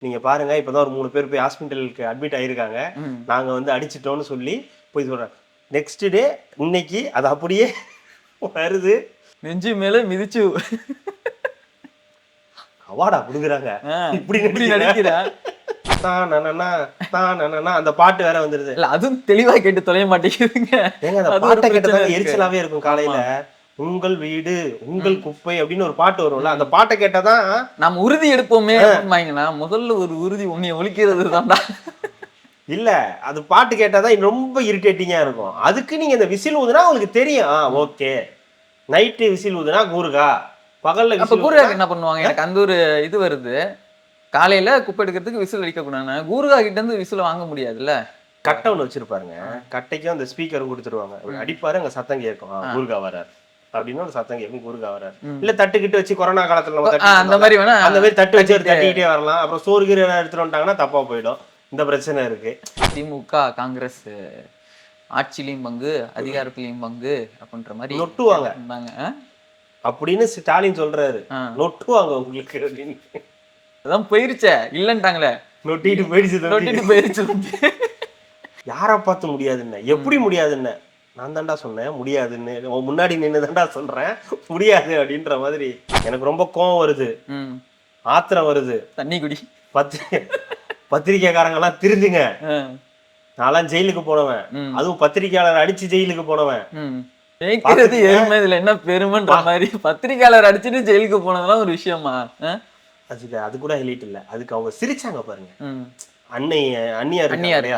நீங்க பாருங்க இப்பதான் ஒரு 3 பேர் போய் ஹாஸ்பிட்டலுக்கு அட்மிட் ஆயிருக்காங்க. நாங்க வந்து அடிச்சிட்டோம்னு சொல்லி போய் சொல்றாங்க. நெக்ஸ்ட் டே இன்னைக்கு அது அப்படியே வருது. நெஞ்சு மேல மிதிச்சு அவார்டா குடுக்குறாங்க. இப்படி நடிக்கிறா அந்த பாட்டு வேற வந்துருது. இல்ல அதுவும் தெளிவா கேட்டு தொலைய மாட்டேங்குதுங்க. ஏங்க அந்த பாட்டை கேட்டதாங்க எரிச்சலாவே இருக்கும். காலையில உங்கள் வீடு உங்கள் குப்பை அப்படின்னு ஒரு பாட்டு வரும்ல, அந்த பாட்டை கேட்டாதான் நம்ம உறுதி எடுப்போமே. முதல்ல ஒரு உறுதி உன்னை ஒழிக்கிறது தான்டா. இல்ல அது பாட்டு கேட்டாதான் ரொம்ப இரிட்டேட்டிங்கா இருக்கும். அதுக்கு நீங்க இந்த விசில் ஊதுனா உங்களுக்கு தெரியும். ஓகே, நைட்டு விசில் ஊதுனா கூறுகா, பகல்ல விசில் கூறுகா என்ன பண்ணுவாங்க? எனக்கு அந்த ஒரு இது வருது. காலையில குப்பை எடுக்கிறதுக்கு விசில் அடிக்க கூடாது. கூறுகா கிட்ட இருந்து விசில் வாங்க முடியாதுல்ல. கட்டை ஒண்ணு வச்சிருப்பாருங்க. கட்டைக்கும் அந்த ஸ்பீக்கரும் கொடுத்துருவாங்க. அடிப்பாரு, அங்க சத்தம் கேட்கும். கூறுகா வரார் அப்படின்னு ஒரு சத்தம் கேட்கும். கூறுகா வரார். இல்ல தட்டுக்கிட்டு வச்சு கொரோனா காலத்துல நம்ம அந்த மாதிரி வேணா அந்த மாதிரி தட்டு வச்சு தட்டிக்கிட்டே வரலாம். அப்புறம் சோறு கீரை எடுத்துட்டு வந்துட்டாங்கன்னா தப்பா போயிடும். இந்த பிரச்சனை இருக்கு. திமுக காங்கிரஸ் ஆட்சியிலையும் பங்கு அதிகாரத்திலையும் பங்கு அப்படின்ற மாதிரி நொட்டுவாங்க அப்படின்னு ஸ்டாலின் சொல்றாரு. நொட்டுவாங்க உங்களுக்கு அப்படின்னு. அதான் போயிருச்சே இல்லன்ட்டாங்களே. நொட்டிட்டு போயிடுச்சு. யாரை பார்த்து முடியாதுன்னு, எப்படி முடியாதுன்னு நான் தாண்டா சொன்னேன் முடியாதுன்னு. முன்னாடி நின்று தாண்டா சொல்றேன் முடியாது அப்படின்ற மாதிரி. எனக்கு ரொம்ப கோவம் வருது, ஆத்திரம் வருது. தண்ணி குடி. பத்திரிக்கைக்காரங்கெல்லாம் திருந்துங்க. நான்லாம் ஜெயிலுக்கு போனவன், அதுவும் பத்திரிக்கையாளர் அடிச்சு ஜெயிலுக்கு போனவன். இதுல என்ன பெருமைன்ற மாதிரி பத்திரிக்கையாளர் அடிச்சுட்டு ஜெயிலுக்கு போனதெல்லாம் ஒரு விஷயமா? அது கூட ஹைலைட் இல்ல. அதுக்கு அவங்க சிரிச்சாங்க பாருங்க. அண்ணியார்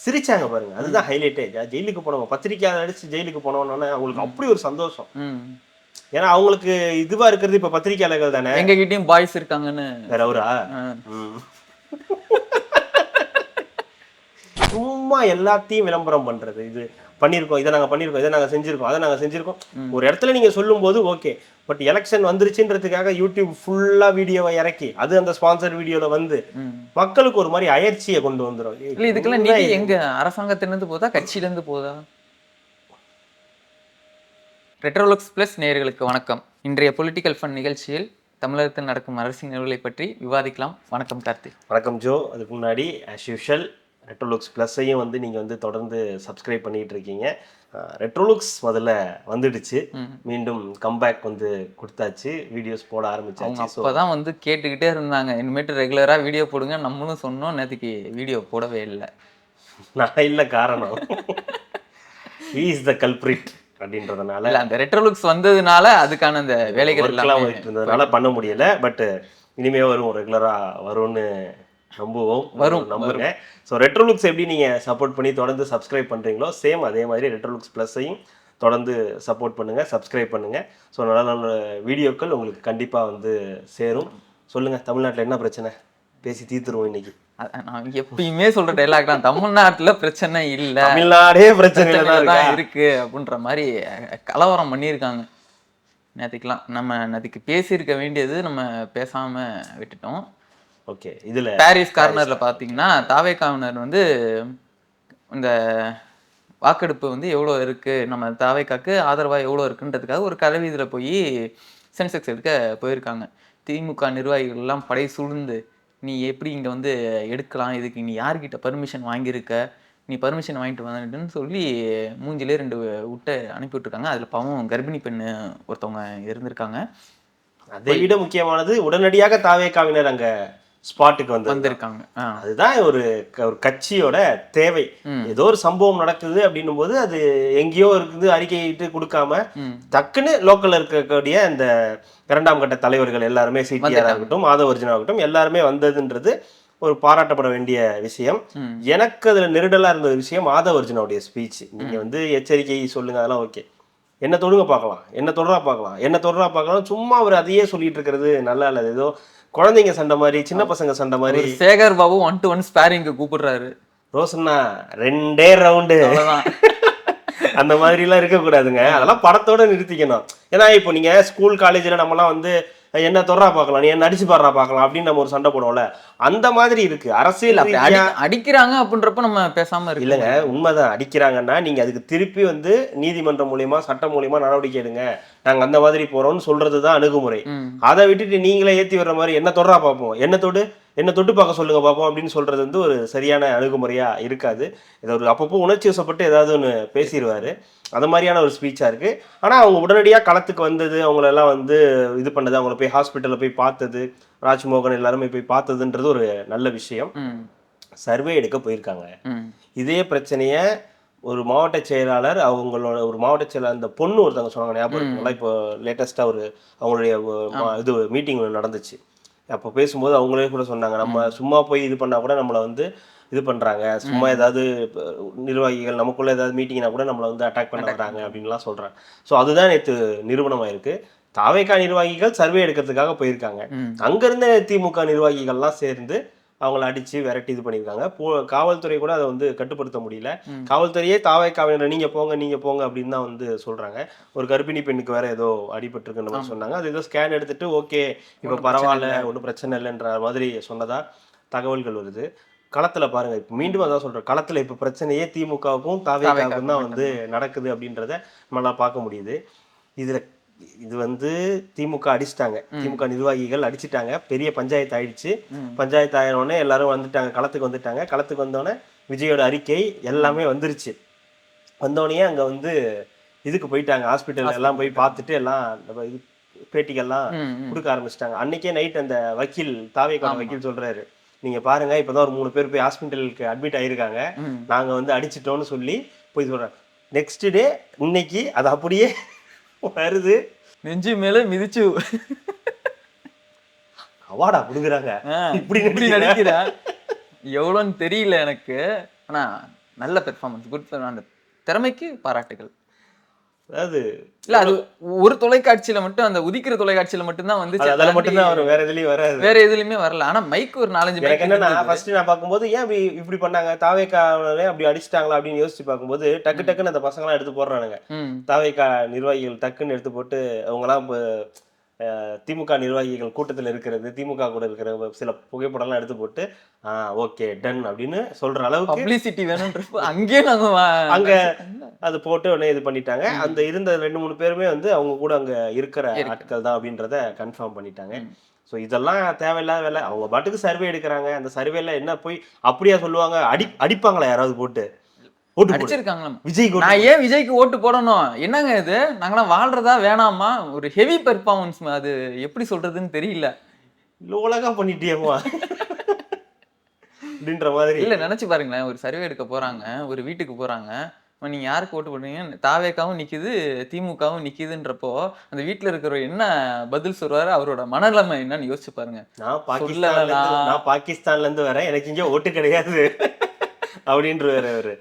சிரிச்சாங்க பாருங்க, அதுதான் ஹைலைட்டே. ஜெயிலுக்கு போனவங்க பத்திரிக்கையாளர் அடிச்சு ஜெயிலுக்கு போனவனோட அவங்களுக்கு அப்படி ஒரு சந்தோஷம். ஏன்னா அவங்களுக்கு இதுவா இருக்கிறது இப்ப பத்திரிக்கையாளர்கள் தானே. எங்க கிட்டயும் பாய்ஸ் இருக்காங்கன்னு வேற அவரா சும்மா எல்லாத்தையும் விளம்பரம் பண்றது. இது பண்ணிருக்கோம், இதை நாங்க பண்ணிருக்கோம், இதை நாங்க செஞ்சிருக்கோம், அதை நாங்க செஞ்சிருக்கோம். ஒரு இடத்துல நீங்க சொல்லும் போது ஓகே. பட் எலெக்ஷன் வந்துருச்சுன்றதுக்காக யூடியூப் ஃபுல்லா வீடியோவை இறக்கி அது அந்த ஸ்பான்சர் வீடியோல வந்து மக்களுக்கு ஒரு மாதிரி அயற்சியை கொண்டு வந்துடும். இல்ல இதுக்கெல்லாம் நிதி எங்க அரசாங்கத்திலிருந்து போதா கட்சியில இருந்து போதா? ரெட்ரோலுக்ஸ் பிளஸ் நேயர்களுக்கு வணக்கம். இன்றைய பொலிட்டிக்கல் ஃபன் நிகழ்ச்சியில் தமிழகத்தில் நடக்கும் அரசியல் நிகழ்வுகளை பற்றி விவாதிக்கலாம். வணக்கம் கார்த்திக். வணக்கம் ஜோ. அதுக்கு முன்னாடி ஆஸ் யூஷுவல் ரெட்ரோலுக்ஸ் ப்ளஸ்ஸையும் வந்து நீங்கள் வந்து தொடர்ந்து சப்ஸ்கிரைப் பண்ணிகிட்டு இருக்கீங்க. ரெட்ரோலுக்ஸ் முதல்ல வந்துடுச்சு, மீண்டும் கம்பேக் வந்து கொடுத்தாச்சு, வீடியோஸ் போட ஆரம்பிச்சாச்சு. அப்போதான் வந்து கேட்டுக்கிட்டே இருந்தாங்க இனிமேட்டு ரெகுலராக வீடியோ போடுங்க. நம்மளும் சொன்னோம், நேற்றுக்கு வீடியோ போடவே இல்லை. நான் இல்லை காரணம் ஹி இஸ் த கல்பிரிட் அப்படின்றதுனால. அந்த ரெட்ரோலுக்ஸ் வந்ததுனால அதுக்கான அந்த வேலைகள் எல்லாம் இருந்ததுனால பண்ண முடியல. பட் இனிமே வரும், ரெகுலராக வரும்னு நம்புவோம், நம்புங்க. ஸோ ரெட்ரோலுக்ஸ் எப்படி நீங்கள் சப்போர்ட் பண்ணி தொடர்ந்து சப்ஸ்கிரைப் பண்ணுறீங்களோ சேம் அதே மாதிரி ரெட்ரோலுக்ஸ் ப்ளஸ்ஸையும் தொடர்ந்து சப்போர்ட் பண்ணுங்கள், சப்ஸ்கிரைப் பண்ணுங்கள். ஸோ நல்ல நல்ல வீடியோக்கள் உங்களுக்கு கண்டிப்பாக வந்து சேரும். சொல்லுங்கள், தமிழ்நாட்டில் என்ன பிரச்சனை பேசி தீர்த்துருவோம் இன்னைக்கு. நான் எப்பயுமே சொல்ற டைலாக் தான், தமிழ்நாட்டில் பிரச்சனை இல்லை, தமிழ்நாடே பிரச்சனை தான் இருக்கு அப்படின்ற மாதிரி கலவரம் பண்ணியிருக்காங்க நேற்றுக்கெல்லாம். நம்ம நேற்றுக்கு பேசியிருக்க வேண்டியது நம்ம பேசாமல் விட்டுட்டோம். ஓகே, இதில் பாரிஸ் கார்னரில் பார்த்தீங்கன்னா தாவேக்காவினர் வந்து இந்த வாக்கெடுப்பு வந்து எவ்வளோ இருக்குது, நம்ம தாவேக்காக்கு ஆதரவாக எவ்வளோ இருக்குன்றதுக்காக ஒரு கலவீதியில் போய் சென்செக்ஸ் எடுக்க போயிருக்காங்க. திமுக நிர்வாகிகள்லாம் படை சூழ்ந்து நீ எப்படி இங்கே வந்து எடுக்கலாம், இதுக்கு நீ யார்கிட்ட பர்மிஷன் வாங்கியிருக்க, நீ பர்மிஷன் வாங்கிட்டு வந்துட்டுன்னு சொல்லி மூஞ்சிலே 2 விட்டு அனுப்பிவிட்ருக்காங்க. அதில் பாவம் கர்ப்பிணி பெண்ணு ஒருத்தவங்க இருந்திருக்காங்க. அதை விட முக்கியமானது உடனடியாக தாவேக்காவினர் அங்கே ஸ்பாட்டுக்கு வந்திருக்காங்க. அதுதான் ஒரு கட்சியோட தேவை. ஏதோ ஒரு சம்பவம் நடக்குது அப்படின்னும் போது அது எங்கேயோ இருக்குது அறிக்கையிட்டு கொடுக்காம டக்குன்னு லோக்கல்ல இருக்கக்கூடிய இந்த 2ஆம் கட்ட தலைவர்கள் எல்லாருமே சிடிஆர் ஆகட்டும், மாதவர்ஜுனா ஆகட்டும், எல்லாருமே வந்ததுன்றது ஒரு பாராட்டப்பட வேண்டிய விஷயம். எனக்கு அதுல நெருடலா இருந்த விஷயம் மாதவர்ஜுனாவுடைய ஸ்பீச். நீங்க வந்து எச்சரிக்கை சொல்லுங்க, அதெல்லாம் ஓகே, என்ன தொடுங்க பார்க்கலாம், என்ன தொடரா பார்க்கலாம், என்ன தொடரா பார்க்கலாம், சும்மா அவர் அதையே சொல்லிட்டு இருக்கிறது நல்லா இல்லை. ஏதோ குழந்தைங்க சண்டை மாதிரி, சின்ன பசங்க சண்டை மாதிரி. சேகர் பாபு 1-to-1 ஸ்பாரிங்க்கு கூப்பிடுறாரு. ரோஷன்னா 2 ரவுண்டு அந்த மாதிரி எல்லாம் இருக்கக்கூடாதுங்க. அதெல்லாம் படத்தோட நிறுத்திக்கணும். ஏன்னா இப்போ நீங்க ஸ்கூல் காலேஜ்ல நம்மலாம் வந்து என்ன தொடரா பார்க்கலாம், நீ என்ன அடிச்சு பாடுறா பார்க்கலாம் அப்படின்னு நம்ம ஒரு சண்டை போடுவோம்ல, அந்த மாதிரி இருக்கு. அரசியல் அடிக்கிறாங்க அப்படின்றப்ப நம்ம பேசாம இருக்கு. இல்லைங்க, உண்மைதான். அடிக்கிறாங்கன்னா நீங்க அதுக்கு திருப்பி வந்து நீதிமன்றம் மூலியமா சட்டம் மூலியமா நடவடிக்கை எடுங்க, நாங்க அந்த மாதிரி போறோம்னு சொல்றதுதான் அணுகுமுறை. அதை விட்டுட்டு நீங்களே ஏத்தி வர்ற மாதிரி என்ன தொடரா பார்ப்போம், என்ன தொடு, என்ன தொட்டு பார்க்க சொல்லுங்க பாப்போம் அப்படின்னு சொல்றது வந்து ஒரு சரியான அணுகுமுறையா இருக்காது. இதை ஒரு அப்பப்போ உணர்ச்சி வசப்பட்டு ஏதாவது ஒன்று பேசிடுவாரு. அந்த மாதிரியான ஒரு ஸ்பீச்சா இருக்கு. ஆனா அவங்க உடனடியாக களத்துக்கு வந்தது, அவங்களெல்லாம் வந்து இது பண்ணது, அவங்கள போய் ஹாஸ்பிட்டலில் போய் பார்த்தது, ராஜ்மோகன் எல்லாருமே போய் பார்த்ததுன்றது ஒரு நல்ல விஷயம். சர்வே எடுக்க போயிருக்காங்க. இதே பிரச்சனைய ஒரு மாவட்ட செயலாளர் அவங்களோட ஒரு மாவட்ட செயலாளர் அந்த பொண்ணு ஒருத்தவங்க சொன்னாங்க, ஞாபகம் இருக்குங்களா? இப்போ லேட்டஸ்டா ஒரு அவங்களுடைய இது மீட்டிங் நடந்துச்சு. அப்போ பேசும்போது அவங்களே கூட சொன்னாங்க, நம்ம சும்மா போய் இது பண்ணா கூட நம்மளை வந்து இது பண்றாங்க, சும்மா ஏதாவது நிர்வாகிகள் நமக்குள்ள ஏதாவது மீட்டிங்னா கூட நம்மளை வந்து அட்டாக் பண்ண வர்றாங்க அப்படின்லாம் சொல்றாங்க. ஸோ அதுதான் நேற்று நிரூபணமாயிருக்கு. தாவேகா நிர்வாகிகள் சர்வே எடுக்கிறதுக்காக போயிருக்காங்க. அங்க இருந்த திமுக நிர்வாகிகள்லாம் சேர்ந்து அவங்கள அடிச்சு விரட்டி இது பண்ணியிருக்காங்க. காவல்துறை கூட அதை வந்து கட்டுப்படுத்த முடியல. காவல்துறையே தாவேகாவினர் நீங்க போங்க அப்படின்னு தான் வந்து சொல்றாங்க. ஒரு கர்ப்பிணி பெண்ணுக்கு வேற ஏதோ அடிபட்டிருக்குன்னு மாதிரி சொன்னாங்க. அது ஏதோ ஸ்கேன் எடுத்துட்டு ஓகே இப்போ பரவாயில்ல, ஒன்றும் பிரச்சனை இல்லைன்ற மாதிரி சொன்னதா தகவல்கள் வருது. களத்துல பாருங்க, இப்ப மீண்டும் அதான் சொல்றேன், களத்துல இப்ப பிரச்சனையே திமுகவுக்கும் தாவேகாவுக்கும் தான் வந்து நடக்குது அப்படின்றத நம்மளால பார்க்க முடியுது. இதுல இது வந்து திமுக அடிச்சிட்டாங்க, திமுக நிர்வாகிகள் அடிச்சிட்டாங்க, பெரிய பஞ்சாயத்து ஆயிடுச்சு. பஞ்சாயத்து ஆயினோடனே எல்லாரும் வந்துட்டாங்க, களத்துக்கு வந்துட்டாங்க. களத்துக்கு வந்தோடனே விஜயோட அறிக்கை எல்லாமே வந்துருச்சு. வந்தோடனே அங்க வந்து இதுக்கு போயிட்டாங்க, ஹாஸ்பிட்டல் எல்லாம் போய் பார்த்துட்டு எல்லாம் இது பேட்டிகள்லாம் கொடுக்க ஆரம்பிச்சிட்டாங்க. அன்னைக்கே நைட் அந்த வக்கீல், தாவேகா வக்கீல் சொல்றாரு, நீங்க பாருங்க இப்பதான் ஒரு 3 பேர் போய் ஹாஸ்பிட்டலுக்கு அட்மிட் ஆயிருக்காங்க, நாங்க வந்து அடிச்சிட்டோம்னு சொல்லி போய் சொல்றாங்க. நெக்ஸ்ட் டே இன்னைக்கு அது அப்படியே வருது, நெஞ்சு மேல மிதிச்சு அவார்டா கொடுக்குறாங்க. இப்படி நடிக்கிறா எவ்வளோன்னு தெரியல எனக்கு. ஆனா நல்ல பெர்ஃபார்மன்ஸ், குட். அந்த திறமைக்கு பாராட்டுகள். அதாவது இல்ல அது ஒரு தொலைக்காட்சியில மட்டும், அந்த உதிக்கிற தொலைக்காட்சியில மட்டும்தான் வந்து அதெல்லாம் மட்டும்தான் வரும், வேற எதுலயும் வராது, வேற எதுலயுமே வரல. ஆனா மைக் ஒரு 4-5 மைக். என்னன்னா ஃபர்ஸ்ட் நான் பார்க்கும்போது ஏன் இப்படி பண்ணாங்க, தாவேகாவே அப்படி அடிச்சிட்டாங்களா அப்படின்னு யோசிச்சு பார்க்கும்போது டக்குன்னு அந்த பசங்களாம் எடுத்து போடுறானுங்க. தாவேகா நிர்வாகிகள் டக்குன்னு எடுத்து போட்டு அவங்கலாம் திமுக நிர்வாகிகள் கூட்டத்தில் இருக்கிறது, திமுக கூட இருக்கிற சில புகைப்படம்லாம் எடுத்து போட்டு ஓகே டன் அப்படின்னு சொல்ற அளவுக்கு பப்ளிசிட்டி வேணும்ன்ற அங்கேயே நாங்க அங்க அது போட்டு உடனே இது பண்ணிட்டாங்க. அந்த இருந்த 2-3 பேருமே வந்து அவங்க கூட அங்க இருக்கிற ஆட்கள் தான் அப்படின்றத கன்ஃபார்ம் பண்ணிட்டாங்க. ஸோ இதெல்லாம் தேவையில்லாத வேலை. அவங்க பாட்டுக்கு சர்வே எடுக்கிறாங்க. அந்த சர்வேல என்ன போய் அப்படியா சொல்லுவாங்க, அடிப்பாங்களா யாராவது போட்டு நான் ஏன் விஜய்க்கு ஓட்டு போடணும், என்னங்க இது, நாங்களாம் வாழ்றதா வேணாமா, ஒரு ஹெவி பெர்ஃபார்மன்ஸ், அது எப்படி சொல்றதுன்னு தெரியல, லோலகா பண்ணிட்டியேமா அப்படின்ற மாதிரி. இல்ல நினைச்சு பாருங்களேன், ஒரு சர்வே எடுக்க போறாங்க, ஒரு வீட்டுக்கு போறாங்க, நீங்க யாருக்கு ஓட்டு போடுறீங்க, தாவேகாவும் நிக்குது திமுகவும் நிக்குதுன்றப்போ அந்த வீட்டுல இருக்கிறவர் என்ன பதில் சொல்றாரு, அவரோட மனநிலைமை என்னன்னு யோசிச்சு பாருங்க. நான் பாகிஸ்தான்ல இருந்து வரேன், எனக்கு இங்க ஓட்டு கிடையாது அப்படின்ற அவரு.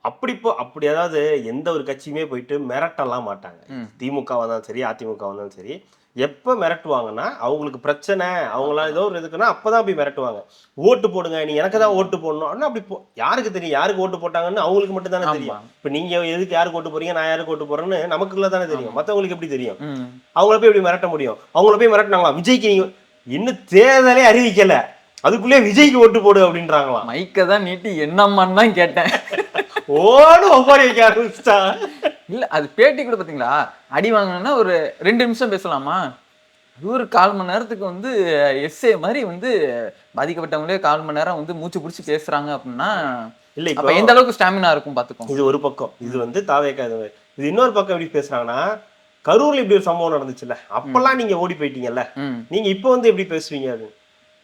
அப்படி அதாவது எந்த ஒரு கட்சியுமே போயிட்டு மிரட்டலாம் மாட்டாங்க. திமுகவா இருந்தாலும் சரி, அதிமுக இருந்தாலும் சரி, எப்ப மிரட்டுவாங்கன்னா அவங்களுக்கு பிரச்சனை, அவங்களாம் ஏதோ ஒரு இதுக்குன்னா அப்பதான் போய் மிரட்டுவாங்க. ஓட்டு போடுங்க, நீ எனக்கு தான் ஓட்டு போடணும். அப்படி யாருக்கு தெரியும் யாருக்கு ஓட்டு போட்டாங்கன்னு? அவங்களுக்கு மட்டும் தானே தெரியும். இப்ப நீங்க எதுக்கு யாருக்கு ஓட்டு போறீங்க, நான் யாருக்கு ஓட்டு போறேன்னு நமக்குள்ள தானே தெரியும். மத்தவங்களுக்கு எப்படி தெரியும்? அவங்கள போய் எப்படி மிரட்ட முடியும்? அவங்கள போய் மிரட்டினாங்களா, விஜய்க்கு நீங்க இன்னும் தேர்தலே அறிவிக்கல, அதுக்குள்ளே விஜய்க்கு ஓட்டு போடு அப்படின்றாங்களாம். மைக்க தான் நீட்டி என்னம்மான்னு தான் கேட்டேன். ஓடு ஒவ்வொரு வைக்க ஆரம்பிச்சிட்டா. இல்ல அது பேட்டி கூட பாத்தீங்களா, அடி வாங்கினா ஒரு 2 நிமிஷம் பேசலாமா, அது ஒரு 1/4 மணி நேரத்துக்கு வந்து எஸ்ஏ மாதிரி வந்து பாதிக்கப்பட்டவங்களே 1/4 மணி நேரம் வந்து மூச்சு பிடிச்சி பேசுறாங்க அப்படின்னா இல்ல இப்ப எந்த அளவுக்கு ஸ்டாமினா இருக்கும் பாத்துக்கோங்க. இது ஒரு பக்கம், இது வந்து தாவேகா. இது இன்னொரு பக்கம் எப்படி பேசுறாங்கன்னா, கரூர்ல இப்படி ஒரு சம்பவம் நடந்துச்சுல்ல, அப்பெல்லாம் நீங்க ஓடி போயிட்டீங்கல்ல, நீங்க இப்ப வந்து எப்படி பேசுவீங்க? அது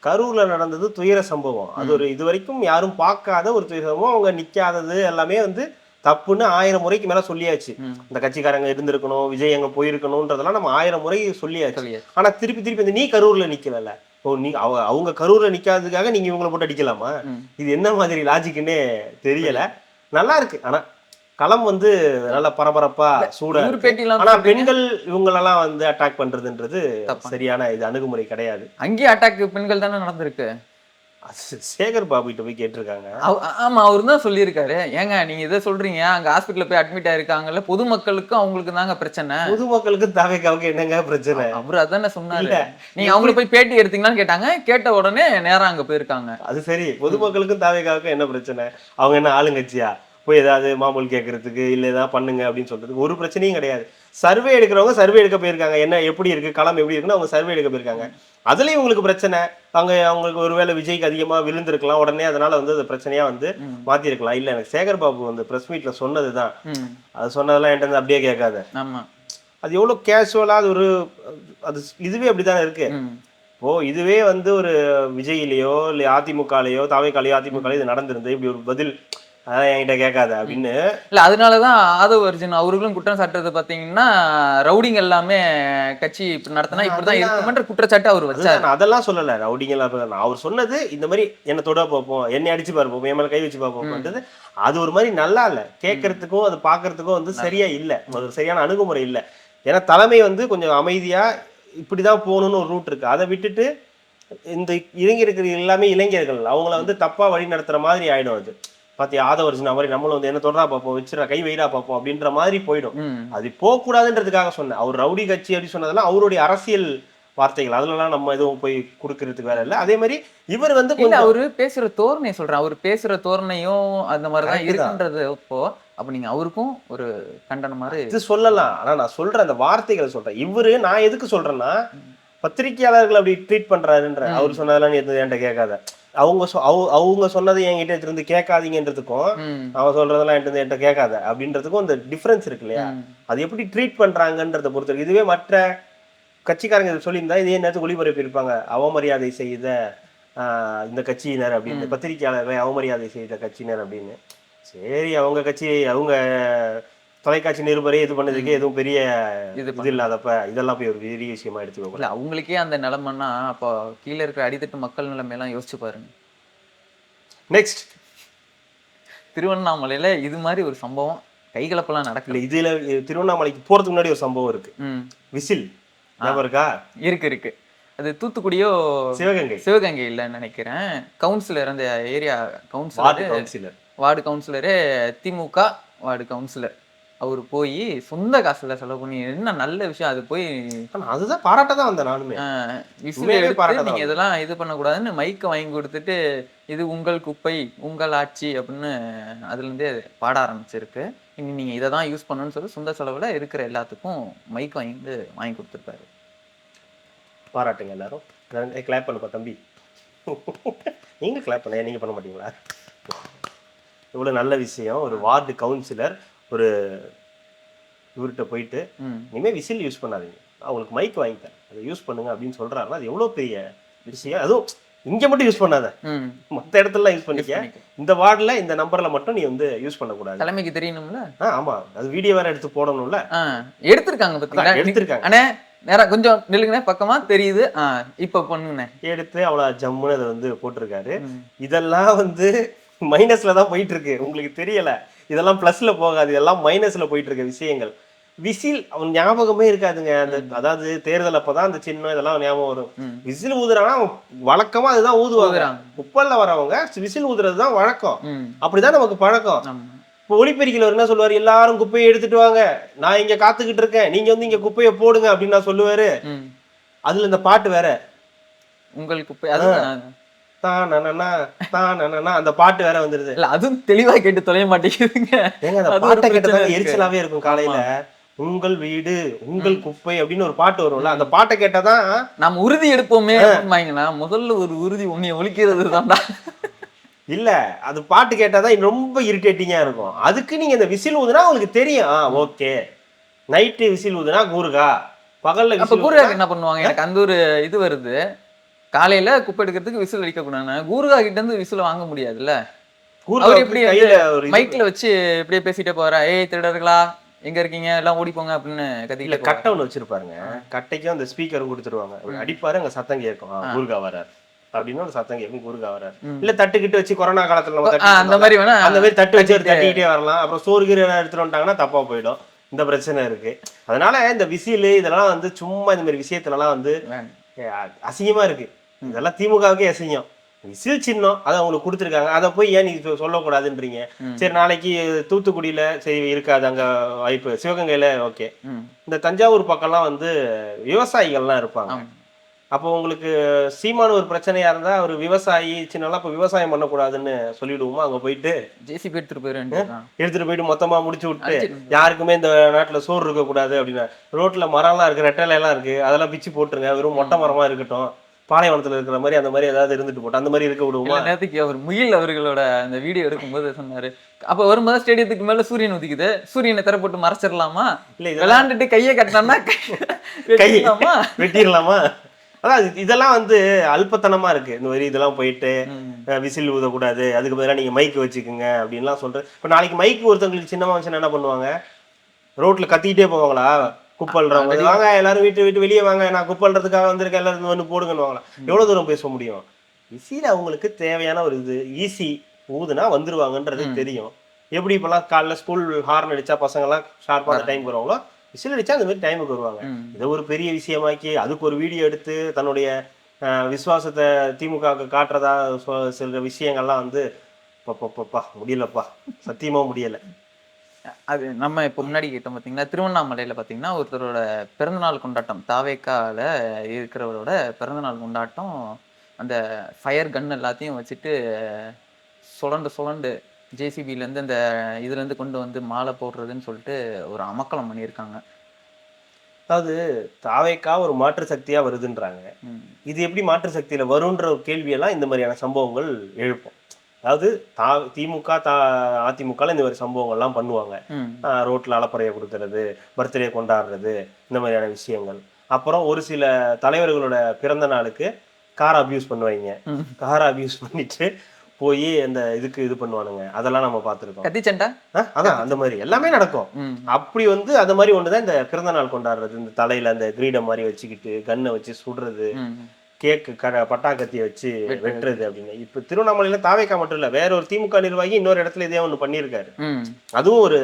கரூர்ல நடந்தது துயர சம்பவம். அது ஒரு இது வரைக்கும் யாரும் பார்க்காத ஒரு துயர சம்பவம். அவங்க நிக்காதது எல்லாமே வந்து தப்புன்னு 1000 முறைக்கு மேல சொல்லியாச்சு. இந்த கட்சிக்காரங்க இருந்திருக்கணும், விஜய் அங்க போயிருக்கணும்ன்றதெல்லாம் நம்ம 1000 முறை சொல்லியாச்சு. ஆனா திருப்பி நீ கரூர்ல நிக்கல, நீ அவங்க கரூர்ல நிக்காததுக்காக நீங்க இவங்களை போட்டு அடிக்கலாமா? இது என்ன மாதிரி லாஜிக்னே தெரியல. நல்லா இருக்கு. ஆனா களம் வந்து நல்ல பரபரப்பா சூட. ஆனா பெண்கள் இவங்களெல்லாம் வந்து அட்டாக் பண்றதுன்றது சரியான இது அணுகுமுறை கிடையாது. அங்கேயே அட்டாக் பெண்கள் தானே நடந்திருக்கு. சேகர் பாபு கிட்ட போய் கேட்டிருக்காங்க. ஆமா, அவரு தான் சொல்லியிருக்காரு, ஏங்க நீங்க இதை சொல்றீங்க, அங்க ஹாஸ்பிட்டல்ல போய் அட்மிட் ஆயிருக்காங்கல்ல, பொதுமக்களுக்கும் அவங்களுக்கு தாங்க பிரச்சனை. பொதுமக்களுக்கு தாவேகாவுக்கு என்னங்க பிரச்சனை? அவரு அதானே சொன்னாரு. நீங்க அவங்கள போய் பேட்டி எடுத்தீங்களான்னு கேட்டாங்க, கேட்ட உடனே நேரா அங்க போயிருக்காங்க. அது சரி, பொதுமக்களுக்கும் தாவேகாவுக்கும் என்ன பிரச்சனை? அவங்க என்ன ஆளுங்கட்சியா? போய் ஏதாவது மாமூல் கேட்கறதுக்கு இல்லை ஏதாவது பண்ணுங்க அப்படின்னு சொல்றதுக்கு ஒரு பிரச்சனையும் கிடையாது. சர்வே எடுக்கிறவங்க சர்வே எடுக்க போயிருக்காங்க, என்ன எப்படி இருக்கு களம் எப்படி இருக்குன்னு அவங்க சர்வே எடுக்க போயிருக்காங்க. அதுலயும் உங்களுக்கு பிரச்சனை, அவங்களுக்கு ஒருவேளை விஜய்க்கு அதிகமா விழுந்திருக்கலாம், உடனே அதனால வந்து அது பிரச்சனையா வந்து மாத்திருக்கலாம். இல்ல எனக்கு சேகர் பாபு வந்து பிரஸ் மீட்ல சொன்னதுதான், அது சொன்னதெல்லாம் என்கிட்ட அப்படியே கேட்காத. அது எவ்வளவு கேஷுவலா அது ஒரு அது இதுவே அப்படித்தானே இருக்கு. இப்போ இதுவே வந்து ஒரு விஜயிலையோ இல்லை அதிமுகலையோ தாவேக்காலையோ அதிமுகலையோ இது நடந்திருந்து இப்படி ஒரு பதில் அதான் என்கிட்ட கேட்காத அப்படின்னு இல்ல, அதனாலதான் ஆதவ அர்ஜுன் அவர்களும் குற்றம் சாட்டுறது பாத்தீங்கன்னா ரவுடிங் எல்லாமே கட்சி இப்படி நடத்தினா இப்படிதான் இருக்குமென்ற குற்றச்சாட்டு அவர் வச்சாரு. அதெல்லாம் சொல்லல ரவுடிங்கெல்லாம். அவர் சொன்னது இந்த மாதிரி என்ன தொட பார்ப்போம், என்னை அடிச்சு பார்ப்போம், என் மேல கை வச்சு பார்ப்போம்ன்றது அது ஒரு மாதிரி நல்லா இல்ல, கேட்கறதுக்கும் அது பாக்குறதுக்கும் வந்து சரியா இல்ல, ஒரு சரியான அணுகுமுறை இல்ல. ஏன்னா தலைமை வந்து கொஞ்சம் அமைதியா இப்படிதான் போகணும்னு ஒரு ரூட் இருக்கு, அதை விட்டுட்டு இந்த இளைஞர்கள் எல்லாமே இளைஞர்கள் அவங்கள வந்து தப்பா வழி நடத்துற மாதிரி ஆயிடும். அது பாத்தியா ஆதவர்ஜுனா மாதிரி நம்மளும் வந்து என்ன தொடரா பார்ப்போம், வச்சுரா கை வைரா பார்ப்போம் அப்படின்ற மாதிரி போயிடும். அது போகக்கூடாதுன்றதுக்காக சொன்னேன். அவர் ரவுடி கட்சி அப்படி சொன்னதெல்லாம் அவருடைய அரசியல் வார்த்தைகள், அதுலலாம் நம்ம எதுவும் போய் கொடுக்கறதுக்கு வேலை இல்லை. அதே மாதிரி இவர் வந்து அவரு பேசுற தோரணையை சொல்றேன், அவர் பேசுற தோரணையும் அந்த மாதிரிதான் இருக்குன்றது. இப்போ அப்ப நீங்க அவருக்கும் ஒரு கண்டனம் மாதிரி இது சொல்லலாம். ஆனா நான் சொல்ற அந்த வார்த்தைகளை சொல்றேன். இவரு நான் எதுக்கு சொல்றேன்னா பத்திரிகையாளர்கள் அப்படி ட்ரீட் பண்றாருன்ற, அவர் சொன்னதெல்லாம் நீ என்கிட்ட கேட்காத, அவங்க சொன்னதை என்கிட்ட இருந்து கேட்காதீங்கன்றதுக்கும் அவன் சொல்றதெல்லாம் என்கிட்ட கேட்காத அப்படின்றதுக்கும் இந்த டிஃபரன்ஸ் இருக்கு இல்லையா, அது எப்படி ட்ரீட் பண்றாங்கன்றத பொறுத்த. இதுவே மற்ற கட்சிக்காரங்க சொல்லியிருந்தா இதே நேரத்துக்கு ஒளிபரப்பி இருப்பாங்க, அவமரியாதை செய்த இந்த கட்சியினர் அப்படின்னு, பத்திரிகையாளர்களை அவமரியாதை செய்த கட்சியினர் அப்படின்னு. சரி அவங்க கட்சி அவங்க தொலைக்காட்சி நிருபரே இது பண்ணதுக்கே எதுவும் பெரிய இது இல்லாதப்ப இதெல்லாம் போய் ஒரு பெரிய விஷயமா எடுத்துக்கோ. இல்ல அவங்களுக்கே அந்த நிலைமைன்னா அப்போ கீழே இருக்கிற அடித்தட்டு மக்கள் நிலைமையெல்லாம் யோசிச்சு பாருங்க. நெக்ஸ்ட் திருவண்ணாமலையில இது மாதிரி ஒரு சம்பவம் கைகலப்பெல்லாம் நடக்கல. இதுல திருவண்ணாமலைக்கு போறதுக்கு முன்னாடி ஒரு சம்பவம் இருக்கு, விசில் இருக்கா? இருக்கு. அது தூத்துக்குடியோ சிவகங்கை இல்லைன்னு நினைக்கிறேன். கவுன்சிலர், அந்த ஏரியா கவுன்சிலர், வார்டு கவுன்சிலரு, திமுக வார்டு கவுன்சிலர், அவர் போய் சொந்த காசுல செலவு பண்ணி என்ன நல்ல விஷயம் அது. போய் அதுதான் பாராட்டதான் வந்தேன் நானுமே. நீங்க இதெல்லாம் இது பண்ணக்கூடாதுன்னு மைக்கை வாங்கி கொடுத்துட்டு இது உங்கள் குப்பை உங்கள் ஆட்சி அப்படின்னு அதுல இருந்தே பாட ஆரம்பிச்சிருக்கு. இனி நீங்க இதை தான் யூஸ் பண்ணணும்னு சொல்லி சொந்த செலவுல இருக்கிற எல்லாத்துக்கும் மைக் வாங்கி கொடுத்துருப்பாரு. பாராட்டுங்க எல்லாரும். கிளாப் பண்ணுப்பா தம்பி. நீங்க கிளாப் பண்ண, நீங்க பண்ண மாட்டீங்களா? இவ்வளவு நல்ல விஷயம். ஒரு வார்டு கவுன்சிலர் ஒரு இவர்கிட்ட போயிட்டு இனிமே விசில் யூஸ் பண்ணாதீங்க, அவங்களுக்கு மைக் வாங்கித்தேன் அதை யூஸ் பண்ணுங்க அப்படின்னு சொல்றாருன்னா அது எவ்வளவு பெரிய விஷயம். அதுவும் இங்க மட்டும் யூஸ் பண்ணாத, மற்ற இடத்துல யூஸ் பண்ணிக்க, இந்த வார்டுல இந்த நம்பர்ல மட்டும் நீ வந்து யூஸ் பண்ணக்கூடாது. தலைமைக்கு தெரியணும்ல. ஆமா, அது வீடியோ வேற எடுத்து போடணும்ல. எடுத்திருக்காங்க பாத்தீங்களா? எடுத்திருக்காங்க. அண்ணே நேரா கொஞ்சம் நில்லுங்கண்ணே, பக்கமா தெரியுது, இப்ப பண்ணுங்க எடுத்து அவ்வளவு ஜம்முன்னு அதை வந்து போட்டிருக்காரு. இதெல்லாம் வந்து மைனஸ்ல தான் போயிட்டு இருக்கு, உங்களுக்கு தெரியல. இதெல்லாம் பிளஸ்ல போகாது, இதெல்லாம் மைனஸ்ல போயிட்டு இருக்க விஷயங்கள். விசில் அவன் ஞாபகமே இருக்காதுங்க. அந்த அதாவது தேர்தல் அப்பதான் அந்த சின்னம் இதெல்லாம் ஞாபகம் வரும். விசில் ஊதுறாங்கன்னா வழக்கமா அதுதான் ஊதுவாங்க. குப்பல்ல வரவங்க விசில் ஊதுறதுதான் வழக்கம், அப்படிதான் நமக்கு பழக்கம். இப்போ ஒளிப்பெருக்கில் என்ன சொல்லுவாரு, எல்லாரும் குப்பையை எடுத்துட்டு வாங்க, நான் இங்க காத்துக்கிட்டு இருக்கேன், நீங்க வந்து இங்க குப்பையை போடுங்க அப்படின்னு நான் சொல்லுவாரு. அதுல இந்த பாட்டு வேற, உங்கள் குப்பை அந்த பாட்டு வேற வந்துருது. இல்ல அதுவும் தெளிவா கேட்டு தொலைய மாட்டேங்குதுங்க. ஏங்க அந்த பாட்டை கேட்டதாங்க எரிச்சலாவே இருக்கும். காலையில உங்கள் வீடு உங்கள் குப்பை அப்படின்னு ஒரு பாட்டு வரும்ல, அந்த பாட்டை கேட்டாதான் நம்ம உறுதி எடுப்போமே. முதல்ல ஒரு உறுதி உன்னைய ஒழிக்கிறது தான்டா. இல்ல அது பாட்டு கேட்டாதான் ரொம்ப இரிட்டேட்டிங்கா இருக்கும். அதுக்கு நீங்க இந்த விசில் ஊதுனா உங்களுக்கு தெரியும், ஓகே நைட்டு விசில் ஊதுனா கூறுகா, பகல்ல கூறுகா என்ன பண்ணுவாங்க. எனக்கு அந்த ஒரு இது வருது, காலையில குப்பை எடுக்கிறதுக்கு விசில் அடிக்க கூடாது, கூறுகா கிட்ட இருந்து விசில் வாங்க முடியாதுல்ல. அவர் எப்படி மைக்ல வச்சு இப்படியே பேசிட்டே போறா, ஏய் திருடர்களா எங்க இருக்கீங்க எல்லாம் ஓடி போங்க அப்படின்னு கத்தில கட்டை ஒண்ணு வச்சிருப்பாருங்க. கட்டைக்கும் அந்த ஸ்பீக்கர் கொடுத்துருவாங்க, அடிப்பாரு, அங்க சத்தம் கேட்கும், கூறுகா வரார் அப்படின்னு ஒரு சத்தம் கேட்கும், கூறுகா வரார். இல்ல தட்டுக்கிட்டு வச்சு கொரோனா காலத்துல அந்த மாதிரி வேணா அந்த மாதிரி தட்டு வச்சு தட்டிக்கிட்டே வரலாம். அப்புறம் சோறு கீரை எடுத்துட்டு வந்துட்டாங்கன்னா தப்பா போயிடும், இந்த பிரச்சனை இருக்கு. அதனால இந்த விசில் இதெல்லாம் வந்து சும்மா இந்த மாதிரி விஷயத்துல எல்லாம் வந்து அசிங்கமா இருக்கு. இதெல்லாம் திமுகவுக்கே அசிங்கம். விசில் சின்னம் அதை அவங்களுக்கு கொடுத்துருக்காங்க, அதை போய் ஏன் நீ சொல்லக்கூடாதுன்றீங்க. சரி நாளைக்கு தூத்துக்குடியில சரி இருக்காது அங்க வாய்ப்பு, சிவகங்கையில ஓகே. இந்த தஞ்சாவூர் பக்கம்லாம் வந்து விவசாயிகள்லாம் இருப்பாங்க, அப்போ உங்களுக்கு சீமான் ஒரு பிரச்சனையா இருந்தா ஒரு விவசாயி சின்னலாம் இப்போ விவசாயம் பண்ணக்கூடாதுன்னு சொல்லிடுவோமா அங்க போயிட்டு ஜேசிபி எடுத்துட்டு போயிட வேண்டியதுதான். எடுத்துட்டு போயிட்டு மொத்தமா முடிச்சு விட்டு அடிச்சிட்டு யாருக்குமே இந்த நாட்டுல சோறு இருக்கக்கூடாது அப்படின்னா ரோட்ல மரம்லாம் இருக்கு, ரெட்டலை எல்லாம் இருக்கு, அதெல்லாம் பிச்சு போட்டுருங்க, வெறும் மொட்டை மரமா இருக்கட்டும், பாலைவனத்துல இருக்கிற மாதிரி அந்த மாதிரி ஏதாவது இருந்துட்டு போட்டு அந்த மாதிரி இருக்க விடுவோமா? இல்ல நேத்துக்கு அவர் முகில் அவர்களோட அந்த வீடியோ எடுக்கும்போது சொன்னாரு, அப்ப வரும்போது ஸ்டேடியத்துக்கு மேல சூரியன் உதிக்குது, சூரியனை திரை போட்டு மறைச்சிடலாமா, இல்ல விளையாண்டுட்டு கையை கட்டினோம்னா வெட்டிடலாமா? வெட்டிடலாமா? அதான் இதெல்லாம் வந்து அல்பத்தனமா இருக்கு. இந்த மாதிரி இதெல்லாம் போயிட்டு விசில் ஊதக்கூடாது, அதுக்கு பதிலாக நீங்க மைக் வச்சுக்கோங்க அப்படின்லாம் சொல்றேன். இப்போ நாளைக்கு மைக் ஒருத்தவங்களுக்கு சின்னமா வச்சுன்னா என்ன பண்ணுவாங்க? ரோட்ல கத்திக்கிட்டே போவாங்களா? குப்பல்றவங்க வாங்க எல்லாரும் வீட்டு வெளியே வாங்க, நான் குப்பல்றதுக்காக வந்திருக்கேன், எல்லாரும் வந்து போடுங்கன்னு எவ்வளவு தூரம் பேச முடியும்? விசில் அவங்களுக்கு தேவையான ஒரு இது ஈஸி, ஊதுனா வந்துருவாங்கன்றது தெரியும். எப்படி இப்பெல்லாம் காலைல ஸ்கூல் ஹார்ன் அடிச்சா பசங்க எல்லாம் ஷார்ப்பான டைம் வருவாங்களோ, விசில் அடிச்சா அந்த மாதிரி டைமுக்கு வருவாங்க. இதை ஒரு பெரிய விஷயமாக்கி அதுக்கு ஒரு வீடியோ எடுத்து தன்னுடைய விசுவாசத்தை திமுகவுக்கு காட்டுறதா சில விஷயங்கள்லாம் வந்து முடியலப்பா, சத்தியமா முடியல. அது நம்ம இப்போ முன்னாடி கேட்டோம் பார்த்தீங்கன்னா, திருவண்ணாமலையில பார்த்தீங்கன்னா ஒருத்தரோட பிறந்தநாள் கொண்டாட்டம், தாவேக்கால இருக்கிறவரோட பிறந்தநாள் கொண்டாட்டம், அந்த ஃபயர் கன் எல்லாத்தையும் வச்சுட்டு சுழண்டு ஜேசிபிலேருந்து அந்த இதுலேருந்து கொண்டு வந்து மாலை போடுறதுன்னு சொல்லிட்டு ஒரு அமக்கலம் பண்ணியிருக்காங்க. அதாவது தாவேக்கா ஒரு மாற்று சக்தியா வருதுன்றாங்க. இது எப்படி மாற்று சக்தியில வரும்ன்ற ஒரு கேள்வியெல்லாம் இந்த மாதிரியான சம்பவங்கள் எழுப்பும். அதாவது திமுக அதிமுக இந்த மாதிரி சம்பவங்கள்லாம் பண்ணுவாங்க. ரோட்ல அலப்பறையை கொடுக்கறது, பர்த்டே கொண்டாடுறது, இந்த மாதிரியான விஷயங்கள். அப்புறம் ஒரு சில தலைவர்களோட பிறந்த நாளுக்கு காரை அபியூஸ் பண்ணுவாங்க. காரை அபியூஸ் பண்ணிட்டு போய் அந்த இதுக்கு இது பண்ணுவானுங்க. அதெல்லாம் நம்ம பார்த்துருக்கோம். கத்திச்சண்டா அதான் அந்த மாதிரி எல்லாமே நடக்கும். அப்படி வந்து அந்த மாதிரி ஒண்ணுதான் இந்த பிறந்த நாள் கொண்டாடுறது. இந்த தலையில அந்த கிரீடம் மாதிரி வச்சுக்கிட்டு கண்ணை வச்சு சுடுறது, கேக்கு பட்டாக்கத்தியை வச்சு வெட்டுறது அப்படின்னு. இப்ப திருவண்ணாமலையில தாவேக்கா மட்டும் இல்ல, வேற ஒரு திமுக நிர்வாகி இன்னொரு இடத்துல இதே ஒண்ணு பண்ணியிருக்காரு. அதுவும் ஒரு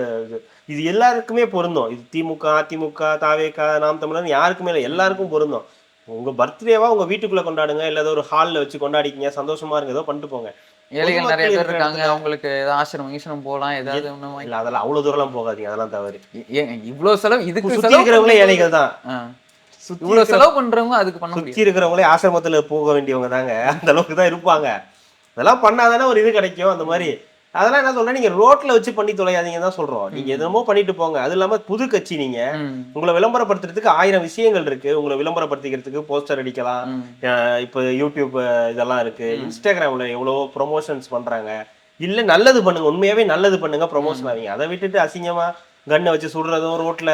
இது எல்லாருக்குமே பொருந்தும். இது திமுக அதிமுக தாவேக்கா நாம் தமிழர் யாருக்குமே இல்லை, எல்லாருக்கும் பொருந்தும். உங்க பர்த்டேவா உங்க வீட்டுக்குள்ள கொண்டாடுங்க, இல்ல ஏதோ ஒரு ஹால்ல வச்சு கொண்டாடிக்கிங்க, சந்தோஷமா இருங்க, ஏதோ பண்ணிட்டு போங்க. ஏழைகள் நிறைய பேர் இருக்காங்க, அவங்களுக்கு ஏதாவது ஆசிரமம் போகலாம், ஏதாவது இல்ல அதெல்லாம் அவ்வளவு தூரம் எல்லாம் போகாதீங்க, அதெல்லாம் தவறு. இவ்வளவு செலவு இதுக்கு சுத்தி இருக்கிறவங்களே ஏழைகள் தான். இவ்வளவு செலவு பண்றவங்க அதுக்கு பண்ண சுத்தி இருக்கிறவங்களே ஆசிரமத்துல போக வேண்டியவங்க தாங்க, அந்த அளவுக்கு தான் இருப்பாங்க. அதெல்லாம் பண்ணாதானே ஒரு இது கிடைக்கும். அந்த மாதிரி அதெல்லாம் என்ன சொல்றேன், நீங்க ரோட்ல வச்சு பண்ணி தொலையாதீங்கன்னு தான் சொல்றோம். நீங்க எதுமோ பண்ணிட்டு போங்க. அது இல்லாம புது கட்சி, நீங்க உங்களை விளம்பரப்படுத்துறதுக்கு 1000 விஷயங்கள் இருக்கு. உங்களை விளம்பரப்படுத்திக்கிறதுக்கு போஸ்டர் அடிக்கலாம், இப்ப யூடியூப் இதெல்லாம் இருக்கு, இன்ஸ்டாகிராம்ல எவ்வளவோ ப்ரொமோஷன்ஸ் பண்றாங்க. இல்ல நல்லது பண்ணுங்க, உண்மையாவே நல்லது பண்ணுங்க, ப்ரொமோஷன் ஆவீங்க. அதை விட்டுட்டு அசிங்கமா கண்ணை வச்சு சுடுறதும், ரோட்ல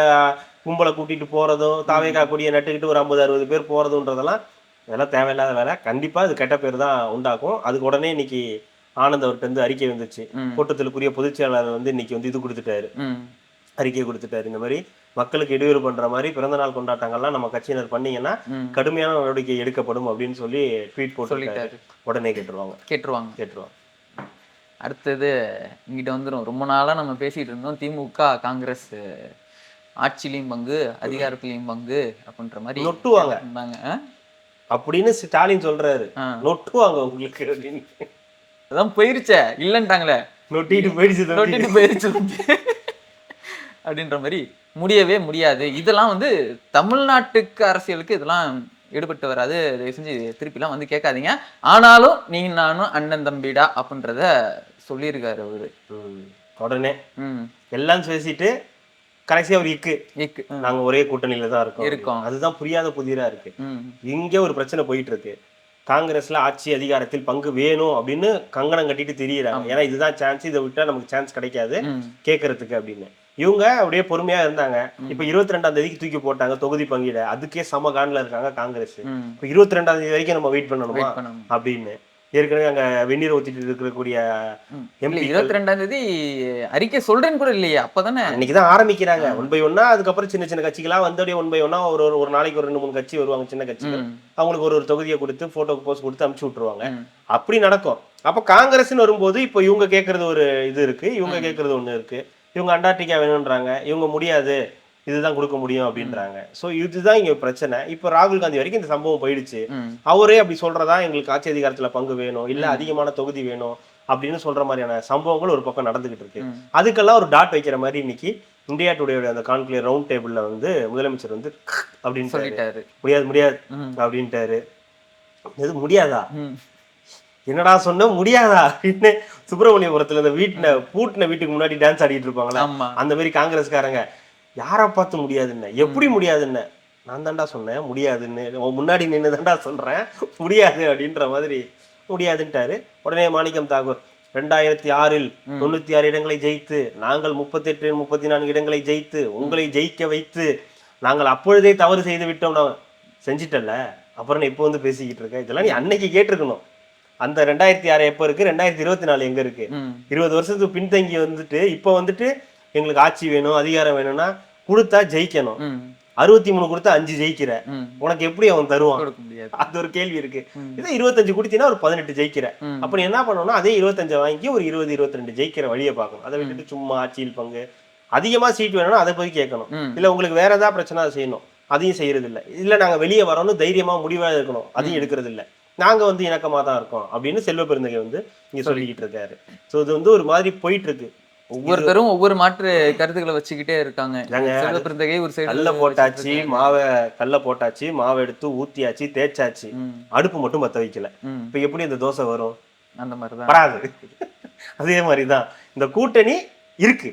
கும்பலை கூட்டிட்டு போறதும், தாவேக்கா கொடியை நட்டுக்கிட்டு ஒரு 50-60 பேர் போறதுன்றதெல்லாம் இதெல்லாம் தேவையில்லாத வேலை. கண்டிப்பா அது கெட்ட பேர் தான் உண்டாக்கும். அதுக்கு உடனே இன்னைக்கு ஆனந்த் அவர்கிட்ட இருந்து அறிக்கை வந்துச்சு. கூட்டத்திற்குரிய பொதுச் செயலாளர் வந்து இன்னைக்கு வந்து இது கொடுத்துட்டாரு, அறிக்கை கொடுத்துட்டாரு. இந்த மாதிரி மக்களுக்கு இடையூறு பண்ற மாதிரி பிறந்த நாள் கொண்டாட்டங்கள்லாம் நம்ம கட்சியினர் பண்ணீங்கன்னா கடுமையான நடவடிக்கை எடுக்கப்படும் அப்படின்னு சொல்லி ட்வீட் போட்டு உடனே கேட்டுருவாங்க. அடுத்தது இங்கிட்ட வந்துடும். ரொம்ப நாளா நம்ம பேசிட்டு இருந்தோம், திமுக காங்கிரஸ் ஆட்சியிலையும் பங்கு அதிகாரத்திலையும் பங்கு அப்படின்ற மாதிரி நொட்டுவாங்க அப்படின்னு ஸ்டாலின் சொல்றாரு. நொட்டுவாங்க உங்களுக்கு அப்படின்னு. அதான் போயிருச்சே இல்லன்ட்டாங்களே, நொட்டிட்டு போயிருச்சு அப்படின்ற மாதிரி முடியவே முடியாது. இதெல்லாம் வந்து தமிழ்நாட்டுக்கு அரசியலுக்கு இதெல்லாம் ஈடுபட்டு வராது. தயவு செஞ்சு திருப்பிலாம் வந்து கேட்காதீங்க. ஆனாலும் நீ நானும் அண்ணன் தம்பிடா அப்படின்றத சொல்லியிருக்காரு அவரு. உடனே எல்லாம் பேசிட்டு கடைசியா ஒரு இக்கு நாங்க ஒரே கூட்டணியில தான் இருக்கோம். அதுதான் புரியாத புதிரா இருக்கு. இங்க ஒரு பிரச்சனை போயிட்டு இருக்கு. காங்கிரஸ்ல ஆட்சி அதிகாரத்தில் பங்கு வேணும் அப்படின்னு கங்கணம் கட்டிட்டு திரியிறாங்க. ஏன்னா இதுதான் சான்ஸ், இதை விட்டா நமக்கு சான்ஸ் கிடைக்காது கேட்கறதுக்கு அப்படின்னு. இவங்க அப்படியே பொறுமையா இருந்தாங்க. இப்ப 22ஆம் தேதிக்கு தூக்கி போட்டாங்க தொகுதி பங்கீட. அதுக்கே சம காண்டில் இருக்காங்க காங்கிரஸ். இப்ப 22ஆம் தேதி வரைக்கும் நம்ம வெயிட் பண்ணணுமா அப்படின்னு. ஏற்கனவே அங்க வெந்நீர் ஊத்திட்டு இருக்கக்கூடிய எம்பி 22ஆம் தேதி அறிக்கை சொல்றேன்னு கூட இல்லையா, அப்பதானே இன்னைக்குதான் ஆரம்பிக்கிறாங்க 1 by 1. அதுக்கப்புறம் சின்ன சின்ன கட்சிகளா வந்து 1 by 1 ஒரு நாளைக்கு ஒரு 2-3 கட்சி வருவாங்க, சின்ன கட்சிகள். அவங்களுக்கு ஒரு தொகுதியை கொடுத்து போட்டோக்கு போஸ்ட் கொடுத்து அனுப்பிச்சு விட்டுருவாங்க. அப்படி நடக்கும். அப்ப காங்கிரஸ்ன்னு வரும்போது இப்ப இவங்க கேட்கறது ஒரு இது இருக்கு, இவங்க கேட்கறது ஒண்ணு இருக்கு. இவங்க அண்டார்டிகா வேணும்ன்றாங்க, இவங்க முடியாது, இதுதான் கொடுக்க முடியும் அப்படின்றாங்க. சோ இதுதான் இங்க பிரச்சனை. இப்ப ராகுல் காந்தி வரைக்கும் இந்த சம்பவம் போயிடுச்சு. அவரே அப்படி சொல்றதா எங்களுக்கு ஆட்சி அதிகாரத்துல பங்கு வேணும், இல்ல அதிகமான தொகுதி வேணும் அப்படின்னு சொல்ற மாதிரியான சம்பவங்கள் ஒரு பக்கம் நடந்துகிட்டு இருக்கு. அதுக்கெல்லாம் ஒரு டாட் வைக்கிற மாதிரி இன்னைக்கு இந்தியா டுடேயோட அந்த கான்க்ளேவ் ரவுண்ட் டேபிள்ல வந்து முதலமைச்சர் வந்து அப்படின்னு சொல்லிட்டாரு. முடியாது முடியாது அப்படின்ட்டாரு. எது முடியாதா, என்னடா சொன்ன முடியாதா அப்படின்னு சுப்பிரமணியபுரத்துல இந்த பூட்டின வீட்டுக்கு முன்னாடி டான்ஸ் ஆடிட்டு இருப்பாங்களா, அந்த மாதிரி காங்கிரஸ்காரங்க யாரை பார்த்து முடியாதுன்னு, எப்படி முடியாதுன்னு, நான் தான்டா சொன்னேன் முடியாதுன்னு, முன்னாடி நின்று தான்டா சொல்றேன் முடியாது அப்படின்ற மாதிரி முடியாதுன்ட்டாரு. உடனே மாணிக்கம் தாகூர் 2006 96 இடங்களை ஜெயித்து, நாங்கள் 38 34 இடங்களை ஜெயித்து உங்களை ஜெயிக்க வைத்து நாங்கள் அப்பொழுதே தவறு செய்து விட்டோம். நான் செஞ்சிட்டல, அப்புறம் இப்போ வந்து பேசிக்கிட்டு இருக்க, இதெல்லாம் நீ அன்னைக்கு கேட்டிருக்கணும். அந்த 2006 எப்போ இருக்கு, 2024 எங்க இருக்கு? 20 வருஷத்துக்கு பின்தங்கி வந்துட்டு இப்ப வந்துட்டு எங்களுக்கு ஆட்சி வேணும் அதிகாரம் வேணும்னா கொடுத்தா ஜெயிக்கணும். 63 கொடுத்தா 5 ஜெயிக்கிற, உனக்கு எப்படி அவன் தருவான்? அது ஒரு கேள்வி இருக்கு. இதே 25 கொடுத்தீங்கன்னா ஒரு 18 ஜெயிக்கிற, அப்ப நீ என்ன பண்ணணும்னா அதே 25 வாங்கி ஒரு 20 22 ஜெயிக்கிற வழியை பார்க்கணும். அதை விட்டுட்டு சும்மா ஆட்சியில் பங்கு அதிகமா சீட் வேணும்னா அதை போய் கேட்கணும். இல்ல உங்களுக்கு வேற ஏதாவது பிரச்சனை அதை செய்யணும், அதையும் செய்யறது இல்லை. இல்ல நாங்க வெளியே வரோம்னு தைரியமா முடிவா இருக்கணும், அதையும் எடுக்கிறது இல்லை. நாங்க வந்து இணக்கமா தான் இருக்கோம் அப்படின்னு செல்வ பெருந்தகை வந்து இங்க சொல்லிக்கிட்டு இருக்காரு. சோ இது வந்து ஒரு மாதிரி போயிட்டு இருக்கு. ஒவ்வொருத்தரும் ஒவ்வொரு மாற்று கருத்துக்களை வச்சுக்கிட்டே இருக்காங்க. செல்வ பெருந்தகை ஒரு சைடு கல்ல போட்டாச்சு, மாவை எடுத்து ஊத்தியாச்சு, தேய்ச்சாச்சு, அடுப்பு மட்டும் பத்த வைக்கல. இப்ப எப்படி இந்த தோசை வரும்? அந்த மாதிரிதான் வராது. அதே மாதிரிதான் இந்த கூட்டணி இருக்கு,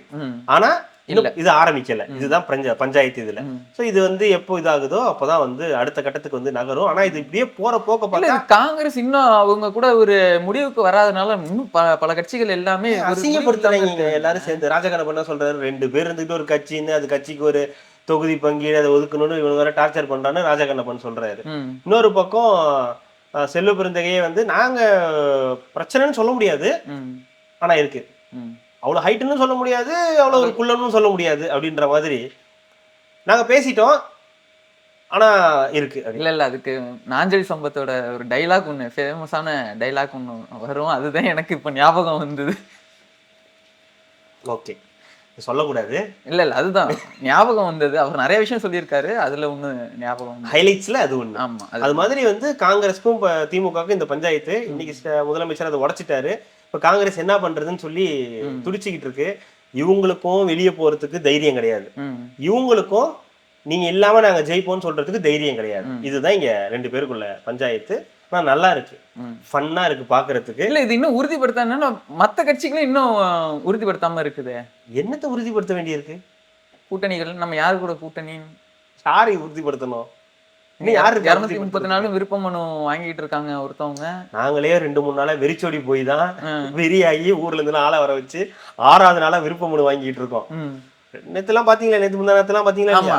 ஆனா இது ஆரம்பிக்கல. இதுதான் பஞ்சாயத்து இதுல. சோ இது வந்து எப்போ இதாகுதோ அப்பதான் வந்து அடுத்த கட்டத்துக்கு வந்து நகரும். ஆனா இது இப்படியே போற போக்க பார்த்தா காங்கிரஸ் இன்னும் அவங்க கூட ஒரு முடிவுக்கு வராதனால இன்னும் பல கட்சிகள் எல்லாமே அசிங்கப்படுத்துறாங்க. எல்லாரும் சேர்ந்து ராஜகண்ணப்பன் சொல்றாரு 2 பேர் இருந்துட்டு ஒரு கட்சின்னு அது கட்சிக்கு ஒரு தொகுதி பங்கீடு அதை ஒதுக்கணும்னு இவங்க வேற டார்ச்சர் பண்றான்னு ராஜகண்ணப்பன் சொல்றாரு. இன்னொரு பக்கம் செல்வ பெருந்தகையே வந்து நாங்க பிரச்சனைன்னு சொல்ல முடியாது, ஆனா இருக்கு, அவ்வளவு ஹைட்டுன்னு சொல்ல முடியாது, அவ்வளவு ஒரு குள்ளன்னு சொல்ல முடியாது அப்படின்ற மாதிரி நாங்க பேசிட்டோம், ஆனா இருக்கு. இல்ல அதுக்கு நாஞ்சலி சம்பத்தோட ஒரு டைலாக் ஒண்ணு, ஃபேமஸான டைலாக் ஒண்ணு வரும், அதுதான் எனக்கு இப்ப ஞாபகம் வந்தது. ஓகே, சொல்லக்கூடாது. இல்ல அதுதான் ஞாபகம் வந்தது. அவர் நிறைய விஷயம் சொல்லியிருக்காரு, அதுல ஒண்ணு ஞாபகம், ஹைலைட்ஸ்ல அது ஒண்ணு. ஆமா, அது மாதிரி வந்து காங்கிரஸ்க்கும் திமுகவுக்கும் இந்த பஞ்சாயத்து இன்னைக்கு முதலமைச்சர் அதை உடைச்சிட்டாரு. இப்ப காங்கிரஸ் என்ன பண்றதுன்னு சொல்லி துடிச்சுக்கிட்டு இருக்கு. இவங்களுக்கும் வெளியே போறதுக்கு தைரியம் கிடையாது, இவங்களுக்கும் நீங்க இல்லாம நாங்க ஜெயிப்போம்னு சொல்றதுக்கு தைரியம் கிடையாது. இதுதான் இங்க 2 பேருக்குள்ள பஞ்சாயத்து. ஆனா நல்லா இருக்கு, ஃபன்னா இருக்கு பாக்குறதுக்கு. இல்ல இது இன்னும் உறுதிப்படுத்தானா மத்த கட்சிகளும் இன்னும் உறுதிப்படுத்தாம இருக்குது. என்னத்தை உறுதிப்படுத்த வேண்டியிருக்கு? கூட்டணிகள் நம்ம யாரு கூட கூட்டணி, யாரை உறுதிப்படுத்தணும்? 234 விருப்ப மனு வாங்கிட்டு இருக்காங்க ஒருத்தவங்க. நாங்களே 2-3 நாளா வெறிச்சோடி போய் தான் வெறியாகி ஊர்ல இருந்து ஆளை வர வச்சு 6வது நாளா விருப்ப மனு வாங்கிட்டு இருக்கோம். நேத்துலாம் பாத்தீங்களா, நேத்து முந்தா நேரத்துலாம் பாத்தீங்களா,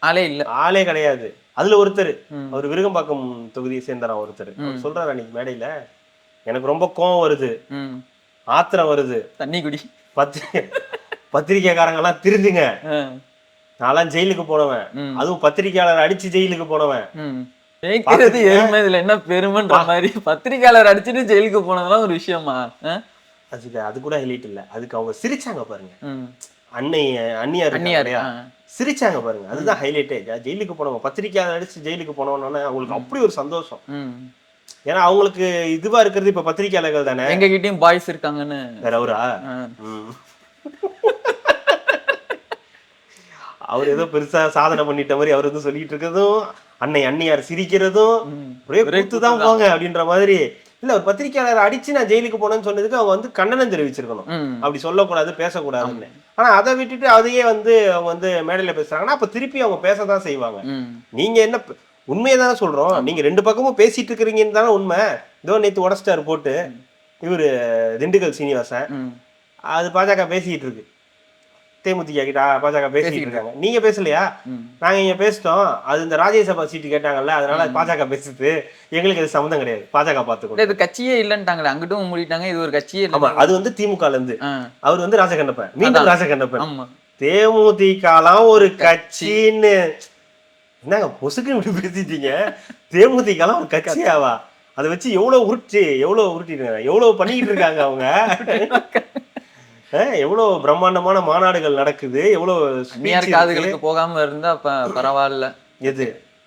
ஆளே இல்ல, ஆளே கிடையாது. அதுல ஒருத்தர், அவர் விருகம்பாக்கம் தொகுதியை சேர்ந்தாராம் ஒருத்தர், சொல்றாரு அன்னைக்கு மேடையில, எனக்கு ரொம்ப கோவம் வருது, ஆத்திரம் வருது, தண்ணி குடி, பத்திரிகைக்காரங்க எல்லாம் திருந்துங்க, நான்லாம் ஜெயிலுக்கு போனவன், அதுவும் பத்திரிகையாளர் அடிச்சு ஜெயிலுக்கு போனவன். இதுல என்ன பெருமைன்ற மாதிரி பத்திரிகையாளர் அடிச்சுட்டு ஜெயிலுக்கு போனதெல்லாம் ஒரு விஷயமா? அதுக்கு அது கூட ஹைலைட் இல்ல, அதுக்கு அவங்க சிரிச்சாங்க பாருங்க, அண்ணியார் சிரிச்சாங்க பாருங்க, அதுதான் ஹைலைட்டே. ஜெயிலுக்கு போனவங்க பத்திரிகையாளர் அடிச்சு ஜெயிலுக்கு போனவனோட அவங்களுக்கு அப்படி ஒரு சந்தோஷம். ஏன்னா அவங்களுக்கு இதுவா இருக்கிறது இப்ப பத்திரிகையாளர்கள் தானே. எங்க கிட்டயும் பாய்ஸ் இருக்காங்கன்னு வேற அவரா, அவர் ஏதோ பெருசா சாதனை பண்ணிட்ட மாதிரி அவர் வந்து சொல்லிட்டு இருக்கிறதும், அண்ணியார் சிரிக்கிறதும் ஒரே கூத்துதான் போங்க அப்படின்ற மாதிரி. இல்ல, ஒரு பத்திரிகையாளர் அடிச்சு நான் ஜெயிலுக்கு போனேன்னு சொன்னதுக்கு அவங்க வந்து கண்டனம் தெரிவிச்சிருக்கணும், அப்படி சொல்லக்கூடாது பேசக்கூடாதுன்னு. ஆனா அதை விட்டுட்டு அதையே வந்து அவங்க வந்து மேடையில பேசுறாங்கன்னா அப்ப திருப்பி அவங்க பேசதான் செய்வாங்க. நீங்க என்ன உண்மையதானே சொல்றோம், நீங்க 2 பக்கமும் பேசிட்டு இருக்கிறீங்கன்னு தானே உண்மை. இதோ நேத்து உடச்சிட்டாரு போட்டு இவரு திண்டுக்கல் சீனிவாசன், அது பாஜக பேசிட்டு இருக்கு, தேமுதிக கிட்ட பாஜக பேசிட்டு இருக்காங்க, நீங்க பேசலையா? நாங்க இங்க பேசிட்டோம், அது இந்த ராஜ்யசபா சீட்டு கேட்டாங்கல்ல, அதனால பாஜக பேசுது, எங்களுக்கு அது சம்மந்தம் கிடையாது, பாஜக பாத்துக்கோ. இது கட்சியே இல்லன்ட்டாங்களே, அங்கிட்டும் மூடிட்டாங்க, இது ஒரு கட்சியே இல்ல. ஆமா, அது வந்து திமுகல இருந்து அவர் வந்து ராஜகண்ணப்பன், மீண்டும் ராஜகண்ணப்பன், தேமுதிகலாம் ஒரு கட்சின்னு என்னங்க பொசுக்குன்னு பேசிட்டீங்க. தேமுதிகலாம் ஒரு கட்சியாவா? அதை வச்சு எவ்வளவு உருட்டிட்டு எவ்வளவு பண்ணிட்டு இருக்காங்க அவங்க. எவ்வளவு பிரம்மாண்டமான மாநாடுகள் நடக்குது, எவ்வளவு காதுகளுக்கு போகாம இருந்தா பரவாயில்ல. எது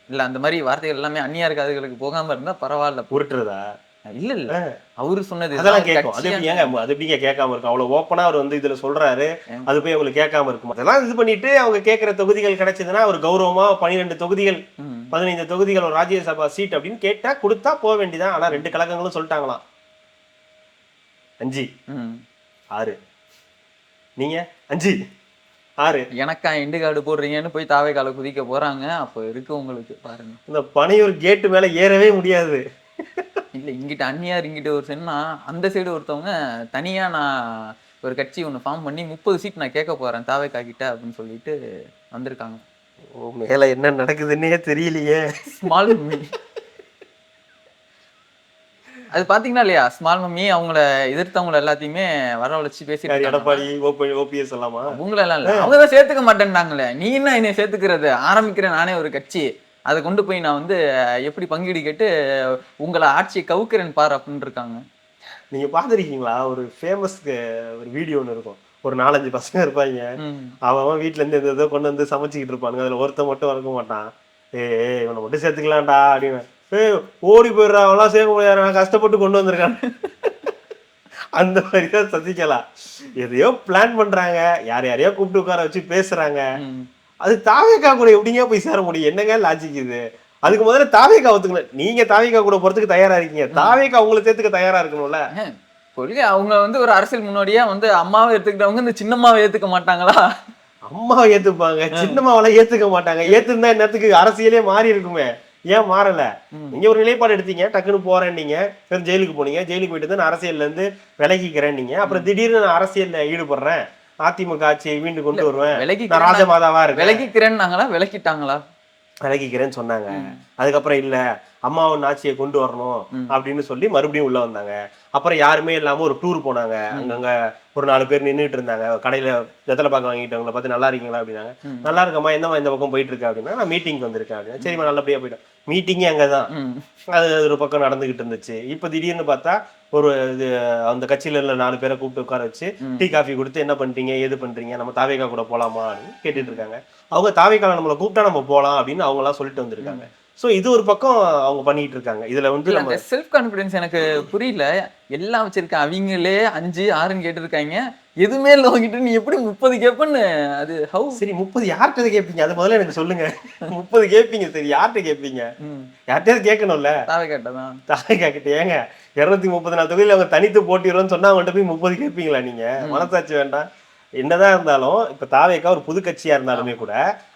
இல்ல அந்த மாதிரி வார்த்தைகள் எல்லாமே அந்நியார் காதுகளுக்கு போகாம இருந்தா பரவாயில்ல. உருட்டுறதா? இல்ல இல்ல அவரு சொன்னது அதெல்லாம் கேட்கும். அது எப்படி ஏங்க அது எப்படிங்க கேட்காம இருக்கும்? அவ்வளவு ஓப்பனா அவர் வந்து இதுல சொல்றாரு, அது போய் அவங்களுக்கு கேட்காம இருக்கும். அதெல்லாம் இது பண்ணிட்டு அவங்க கேட்கிற தொகுதிகள் கிடைச்சதுன்னா ஒரு கௌரவமா 12 தொகுதிகள் 15 தொகுதிகள் ஒரு ராஜ்யசபா சீட் அப்படின்னு கேட்டா கொடுத்தா போக வேண்டியதான். ஆனா 2 கழகங்களும் சொல்லிட்டாங்களாம் 5 6 நீங்க 5 6 எனக்கா எண்டு கார்டு போடுறீங்கன்னு போய் தாவேக்கால குதிக்க போறாங்க. அப்போ இருக்கு உங்களுக்கு பாருங்க. இந்த பனையூர் கேட்டு மேல ஏறவே முடியாது. இல்ல இங்கிட்ட அந்நியார் இங்கிட்ட ஒரு சென்னா அந்த சைடு ஒருத்தவங்க தனியா நான் ஒரு கட்சி ஒன்று ஃபார்ம் பண்ணி 30 சீட் நான் கேட்க போறேன் தாவேக்கா கிட்ட அப்படின்னு சொல்லிட்டு வந்திருக்காங்க. ஓ மேல என்ன நடக்குதுன்னே தெரியலையே. ஸ்மால் மம்மி அது பாத்தீங்கன்னா இல்லையா, ஸ்மால் மம்மி அவங்கள எதிர்த்தவங்கள எல்லாத்தையுமே வரவழைச்சு பேசிட்டு எடப்பாடி ஓபிஎஸ் எல்லாமா? அவங்களெல்லாம் இல்ல, அவங்கதான் சேர்த்துக்க மாட்டேன்னாங்களே. நீ என்ன என்னை சேர்த்துக்கிறது, ஆரம்பிக்கிறேன் நானே ஒரு கட்சி, அதை கொண்டு போய் நான் வந்து எப்படி பங்கீடு கேட்டு உங்களை ஆட்சியை கவுக்கிறேன்னு பாரு அப்படின்னு இருக்காங்க. நீங்க பாத்துருக்கீங்களா ஒரு ஃபேமஸ் ஒரு வீடியோ ஒன்று இருக்கும். ஒரு 4-5 பசங்க இருப்பாங்க. அவன் வீட்டுல இருந்து எதோ கொண்டு வந்து சமைச்சுக்கிட்டு இருப்பானுங்க. அதுல ஒருத்தன் மட்டும் இருக்க மாட்டான். இவனை மட்டும் சேர்த்துக்கலாம்டா அப்படின்னு. ஓடி போயிடுறான், அவெல்லாம் சேர்க்க முடியாது, நான் கஷ்டப்பட்டு கொண்டு வந்திருக்கான். அந்த மாதிரிதான் சசிகலா எதையோ பிளான் பண்றாங்க, யாரையோ கூப்பிட்டு உட்கார வச்சு பேசுறாங்க. அது தாவேக்கா கூட எப்படிங்க போய் சேர முடியும்? என்னங்க லாஜிக் இது? அதுக்கு முதல்ல தாவேக்கா ஒத்துக்கணும். நீங்க தாவேக்கா கூட போறதுக்கு தயாரா இருக்கீங்க, தாவேக்கா அவங்களை சேர்த்துக்க தயாரா இருக்கணும்ல. கொள்கை அவங்க வந்து ஒரு அரசியல் முன்னோடியா வந்து அம்மாவை ஏத்துக்கிட்டவங்க இந்த சின்னம்மாவை ஏத்துக்க மாட்டாங்களா? அம்மாவை ஏத்துப்பாங்க, சின்னம்மாவெல்லாம் ஏத்துக்க மாட்டாங்க. ஏத்துந்தா நேரத்துக்கு அரசியலே மாறி இருக்குமே, ஏன் மாறல? நீங்க ஒரு நிலைப்பாடு எடுத்தீங்க, டக்குன்னு போறேன், நீங்க ஜெயிலுக்கு போனீங்க, ஜெயிலுக்கு போயிட்டு நான் அரசியல்ல இருந்து விலகிக்கிறேன் நீங்க. அப்புறம் திடீர்னு நான் அரசியல்ல ஈடுபடுறேன், அதிமுக ஆட்சியை மீண்டும் கொண்டு வருவேன், நான் ராஜமாதாவா இருக்கேன். விலகிக்கிறேன்னாங்களா விலக்கிட்டாங்களா? விலகிக்கிறேன்னு சொன்னாங்க. அதுக்கப்புறம் இல்ல அம்மாவின் ஆட்சியை கொண்டு வரணும் அப்படின்னு சொல்லி மறுபடியும் உள்ள வந்தாங்க. அப்புறம் யாருமே இல்லாம ஒரு டூர் போனாங்க. அங்கங்க ஒரு 4 பேர் நின்றுட்டு இருந்தாங்க கடையில, வெத்தலை பாக்க வாங்கிட்டவங்களை பார்த்து நல்லா இருக்கீங்களா அப்படின்னாங்க. நல்லா இருக்கம்மா, என்னம்மா இந்த பக்கம் போயிட்டு இருக்கா அப்படின்னா, நான் மீட்டிங் வந்திருக்கேன் அப்படின்னா. சரிம்மா நல்லபடியா போயிட்டேன். மீட்டிங்கே அங்கதான், அது ஒரு பக்கம் நடந்துகிட்டு இருந்துச்சு. இப்ப திடீர்னு பார்த்தா ஒரு இது அந்த கட்சியில உள்ள 4 பேரை கூப்பிட்டு உட்கார வச்சு டீ காஃபி கொடுத்து என்ன பண்றீங்க ஏது பண்றீங்க, நம்ம தாவேக்கா கூட போலாமா அப்படின்னு கேட்டுட்டு இருக்காங்க. அவங்க தாவேக்கால நம்மளை கூப்பிட்டா நம்ம போலாம் அப்படின்னு அவங்க எல்லாம் சொல்லிட்டு வந்திருக்காங்க. சோ இது ஒரு பக்கம் அவங்க பண்ணிட்டு இருக்காங்க. இதுல வந்து நம்ம செல்ஃப் கான்ஃபிடன்ஸ் எனக்கு புரியல. எல்லாம் வச்சிருக்கேன், அவங்களே 5 6ன்னு கேட்டிருக்காங்க, எதுவுமே இல்லை வாங்கிட்டு நீ எப்படி 30 கேட்பன்னு. அது ஹவு? சரி 30 யார்கிட்ட கேட்பீங்க, அது முதல்ல எனக்கு சொல்லுங்க. 30 கேட்பீங்க, சரி யார்கிட்ட கேட்பீங்க? யார்கிட்டயாவது கேட்கணும்ல. தாவேக்காதான். தாவேக்கா கிட்ட ஏங்க 234 தொகுதியில் அவங்க தனித்து போட்டிடுறோம்னு சொன்னா அவங்கள்ட்ட போய் 30 கேட்பீங்களா நீங்க? மனசாட்சி வேண்டாம். என்னதான் இருந்தாலும் இப்ப தாவேக்கா ஒரு புது கட்சியா இருந்தாலுமே கூட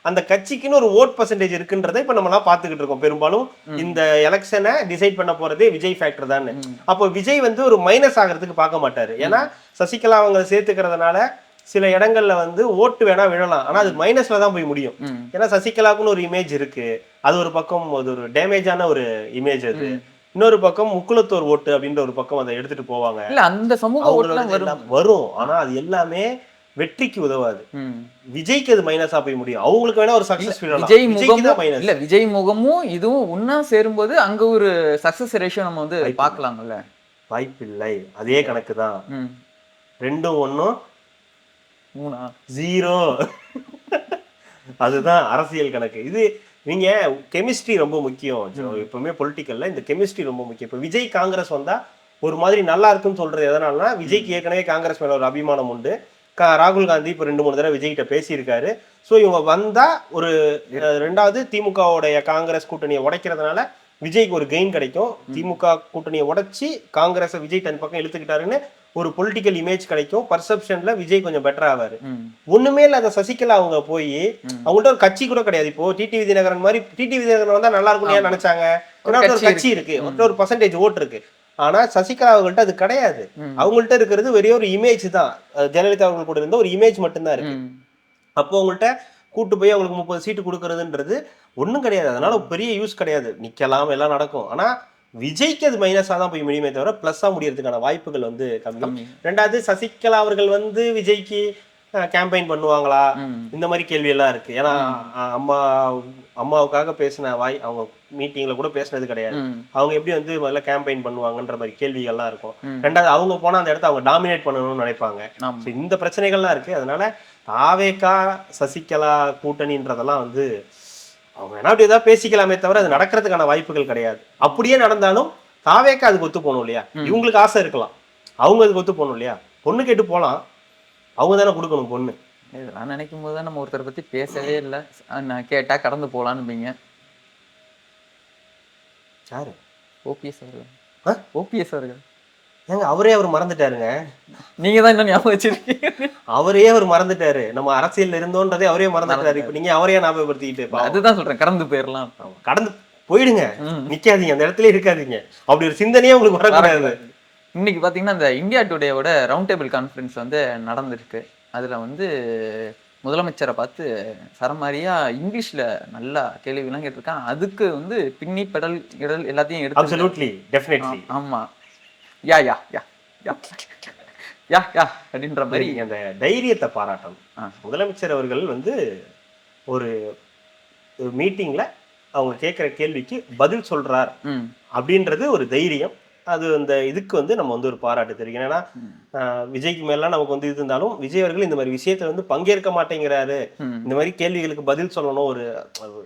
அந்த கட்சிக்குன்னு ஒரு ஓட் பர்சன்டேஜ் இருக்குன்றதை இப்ப நம்ம எல்லாம் பாத்துக்கிட்டு இருக்கோம். பெரும்பாலும் இந்த எலெக்ஷனை டிசைட் பண்ண போறதே விஜய் ஃபேக்டர் தான். அப்போ விஜய் வந்து ஒரு மைனஸ் ஆகிறதுக்கு பார்க்க மாட்டாரு. ஏன்னா சசிகலா அவங்க சேர்த்துக்கிறதுனால சில இடங்கள்ல வந்து ஓட்டு வேணா விழலாம், ஆனா அது மைனஸ்ல தான் போய் முடியும். ஏன்னா சசிகலாவுக்குன்னு ஒரு இமேஜ் இருக்கு, அது ஒரு பக்கம் அது ஒரு டேமேஜான ஒரு இமேஜ். அது இன்னொரு பக்கம் முக்குலத்தோர் ஓட்டு அப்படின்ற ஒரு பக்கம் அதை எடுத்துட்டு போவாங்க. இல்ல அந்த சமூக வரும், ஆனா அது எல்லாமே வெற்றிக்கு உதவாது. விஜய்க்கு அது மைனஸா போய் முடியும். அவங்களுக்கு வேணா ஒரு சக்சஸ் இல்ல, விஜய் முகமும் இதுவும் ஒன்னா சேரும்போது அங்க ஒரு சக்சஸ் ரேஷியோ நம்ம வந்து பார்க்கலாம்ல. வாய்ப்பில்லை, அதே கணக்கு தான். 2 1 0 அதுதான் அரசியல் கணக்கு. இது நீங்க கெமிஸ்ட்ரி ரொம்ப முக்கியம். எப்பவுமே பொலிட்டிக்கல்ல இந்த கெமிஸ்ட்ரி ரொம்ப முக்கியம். இப்ப விஜய் காங்கிரஸ் வந்தா ஒரு மாதிரி நல்லா இருக்குன்னு சொல்றது எதனாலனா, விஜய்க்கு ஏற்கனவே காங்கிரஸ் மேல ஒரு அபிமானம் உண்டு. ராகுல் காந்தி இப்ப 2-3 தடவை விஜய்கிட்ட பேசியிருக்காரு. ஸோ இவங்க வந்தா ஒரு 2வது திமுகவுடைய காங்கிரஸ் கூட்டணியை உடைக்கிறதுனால விஜய்க்கு ஒரு கெயின் கிடைக்கும். திமுக கூட்டணியை உடைச்சி காங்கிரஸை விஜய் தன் பக்கம் இழுத்துக்கிட்டாருன்னு ஒரு பொலிட்டிக்கல் இமேஜ் கிடைக்கும். பர்செப்ஷன்ல விஜய் கொஞ்சம் பெட்டர் ஆவாரு. ஒண்ணுமே இல்லாத சசிகலா அவங்க போய் அவங்கள்ட்ட ஒரு கட்சி கூட கிடையாது. இப்போ டிடிவி தினகரன் மாதிரி, டிடிவி தினகரன் வந்தா நல்லா இருக்கும் நினைச்சாங்க. ஒரு கட்சி இருக்கு, ஒரு பர்சன்டேஜ் ஓட்டு இருக்கு. ஆனா சசிகலா அவங்கள்ட்ட அது கிடையாது. அவங்கள்ட்ட இருக்கிறது ஒரே ஒரு இமேஜ் தான். ஜெயலலிதா அவர்கள் கூட இருந்த ஒரு இமேஜ் மட்டும்தான் இருக்கு. அப்போ அவங்கள்ட்ட கூட்டு போய் அவங்களுக்கு 30 சீட்டு கொடுக்கறதுன்றது ஒண்ணும் கிடையாது. அதனால பெரிய யூஸ் கிடையாது. நிக்கலாம், எல்லாம் நடக்கும். ஆனா விஜய்க்கு அது மைனஸா தான் போய் முடியுமே தவிர பிளஸ்ஸா முடியறதுக்கான வாய்ப்புகள் வந்து கம்மி. 2வது சசிகலா அவர்கள் வந்து விஜய்க்கு கேம்பெயின் பண்ணுவாங்களா, இந்த மாதிரி கேள்வி எல்லாம் இருக்கு. ஏன்னா அம்மாவுக்காக பேசின அவங்க மீட்டிங்ல கூட பேசினது கிடையாது. அவங்க எப்படி வந்து முதல்ல கேம்பெயின் பண்ணுவாங்கன்ற மாதிரி கேள்விகள்லாம் இருக்கும். 2வது அவங்க போனா அந்த இடத்த அவங்க டாமினேட் பண்ணணும்னு நினைப்பாங்க. இந்த பிரச்சனைகள்லாம் இருக்கு. அதனால தாவேக்கா சசிகலா கூட்டணின்றதெல்லாம் வந்து அவங்க வேணா அப்படி ஏதாவது பேசிக்கலாமே தவிர அது நடக்கிறதுக்கான வாய்ப்புகள் கிடையாது. அப்படியே நடந்தாலும் தாவேக்கா அதுக்கு ஒத்து போகணும் இல்லையா? இவங்களுக்கு ஆசை இருக்கலாம், அவங்க அதுக்கு ஒத்து போகணும் இல்லையா? பொண்ணு கேட்டு போகலாம், அவங்க தானே கொடுக்கணும் பொண்ணு. இதெல்லாம் நினைக்கும் போது தான் நம்ம ஒருத்தரை பத்தி பேசவே இல்லை. நான் கேட்டா கடந்து போகலான்னு. யாரு? ஓபிஎஸ் அவர்கள். ஓபிஎஸ் அவர்கள் ஏங்க அவரே அவர் மறந்துட்டாருங்க. நீங்க தான் இன்னும் ஞாபகம் வச்சிருக்கீங்க. அவரே அவர் மறந்துட்டாரு, நம்ம அரசியல் இருந்தோன்றதே அவரே மறந்துட்டாரு. இப்ப நீங்க அவரையே ஞாபகப்படுத்திக்கிட்டு அதுதான் சொல்றேன், கடந்து போயிடலாம். கடந்து போயிடுங்க, நிக்காதீங்க, அந்த இடத்துல இருக்காதீங்க. அப்படி ஒரு சிந்தனையே உங்களுக்கு வரக்கூடாது. இன்னைக்கு பாத்தீங்கன்னா இந்த இந்தியா டுடேவோட ரவுண்ட் டேபிள் கான்ஃபரன்ஸ் வந்து நடந்திருக்கு. அதுல வந்து முதலமைச்சரை பார்த்து சரமாரியா இங்கிலீஷ்ல நல்லா கேள்விலாம் கேட்டிருக்கான். அதுக்கு வந்து பின்னி பெடல் இடல் எல்லாத்தையும் எடுத்து அப்சல்யூட்லி டெஃபினெட்லி ஆமா யா யா யா யா யா யா அப்படின்ற மாதிரி அந்த தைரியத்தை பாராட்டணும். முதலமைச்சர் அவர்கள் வந்து ஒரு மீட்டிங்ல அவங்க கேட்குற கேள்விக்கு பதில் சொல்றார் அப்படின்றது ஒரு தைரியம். அது அந்த இதுக்கு வந்து நம்ம வந்து ஒரு பாராட்டு தெரியும். ஏன்னா விஜய்க்கு மேலாம் நமக்கு வந்து இது இருந்தாலும் விஜய் அவர்கள் இந்த மாதிரி விஷயத்துல வந்து பங்கேற்க மாட்டேங்கிறாரு. இந்த மாதிரி கேள்விகளுக்கு பதில் சொல்லணும். ஒரு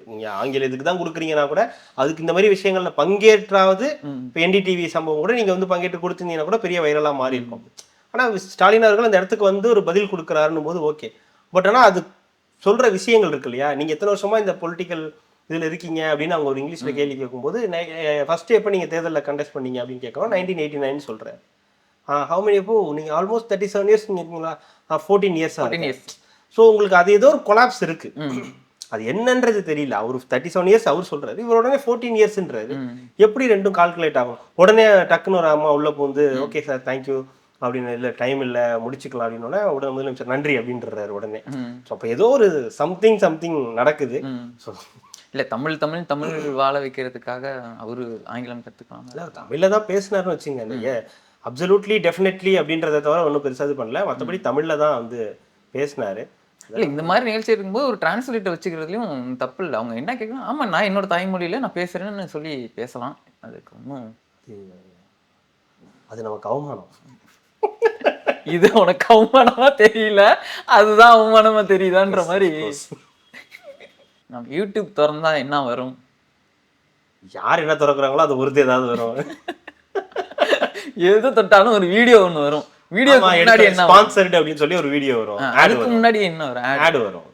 நீங்க ஆங்கில இதுக்கு தான் கொடுக்குறீங்கன்னா கூட அதுக்கு இந்த மாதிரி விஷயங்கள்ல பங்கேற்றாவது இப்போ என்டிடிவி சம்பவம் கூட நீங்க வந்து பங்கேற்று கொடுத்துருந்தீங்கன்னா கூட பெரிய வைரலா மாறி இருக்கும். ஆனா ஸ்டாலின் அவர்கள் அந்த இடத்துக்கு வந்து ஒரு பதில் கொடுக்குறாருன்னு போது ஓகே. பட் ஆனா அது சொல்ற விஷயங்கள் இருக்கு இல்லையா? நீங்க எத்தனை வருஷமா இந்த பொலிட்டிக்கல் இதில் இருக்கீங்க அப்படின்னு அவங்க ஒரு இங்கிலீஷில் கேள்வி கேட்கும்போது ஃபர்ஸ்ட் எப்போ நீங்கள் தேர்தலில் கண்டெஸ்ட் பண்ணீங்க அப்படின்னு கேட்கணும். 1989 சொல்கிறேன். ஹவு மெனி இப்போ நீங்கள் ஆல்மோஸ்ட் 37 இயர்ஸ் இருக்கீங்களா? 14 இயர்ஸ். ஸோ உங்களுக்கு அது ஏதோ ஒரு கொலாப்ஸ் இருக்கு. அது என்னன்றது தெரியல. அவர் 37 இயர்ஸ் அவர் சொல்றாரு, இவர் உடனே 14 இயர்ஸ்ன்றாரு. எப்படி ரெண்டும் கால்குலேட் ஆகும்? உடனே டக்குன்னு ஒரு அம்மா உள்ள போந்து ஓகே சார் தேங்க்யூ அப்படின்னு, இல்லை டைம் இல்லை முடிச்சுக்கலாம் அப்படின்னோடனே உடனே முதலமைச்சர் நன்றி அப்படின்றாரு உடனே. ஸோ அப்போ ஏதோ ஒரு சம்திங் நடக்குது. ஸோ இல்லை தமிழ் வாழ வைக்கிறதுக்காக அவரு ஆங்கிலம் கற்றுக்கலாம். இல்லை தமிழில் தான் பேசினார்னு வச்சுங்க. நீங்கள் அப்சல்யூட்லி டெஃபினெட்லி அப்படின்றத தவிர ஒன்றும் பெருசாக இது பண்ணல. மற்றபடி தமிழில் தான் வந்து பேசினாரு. இல்லை இந்த மாதிரி நிகழ்ச்சி இருக்கும்போது ஒரு டிரான்ஸ்லேட்டர் வச்சுக்கிறதுலையும் தப்பு இல்லை. அவங்க என்ன கேட்கணும், ஆமாம் நான் என்னோட தாய்மொழியில் நான் பேசுகிறேன்னு சொல்லி பேசலாம். அதுக்கு ஒன்றும் அது நமக்கு அவமானம். இது உனக்கு அவமானமா தெரியல, அதுதான் அவமானமா தெரியுதான்ற மாதிரி. நம்ம யூடியூப் திறந்தா என்ன வரும்? யார் என்ன திறக்கிறாங்களோ அது ஒருத்தர் ஏதாவது வரும். எது தொட்டாலும் ஒரு வீடியோ ஒன்று வரும். வீடியோ முன்னாடி என்ன ஸ்பான்சர்ட் அப்படின்னு சொல்லி ஒரு வீடியோ வரும். அதுக்கு முன்னாடி என்ன வரும்? ஆட் வரும்.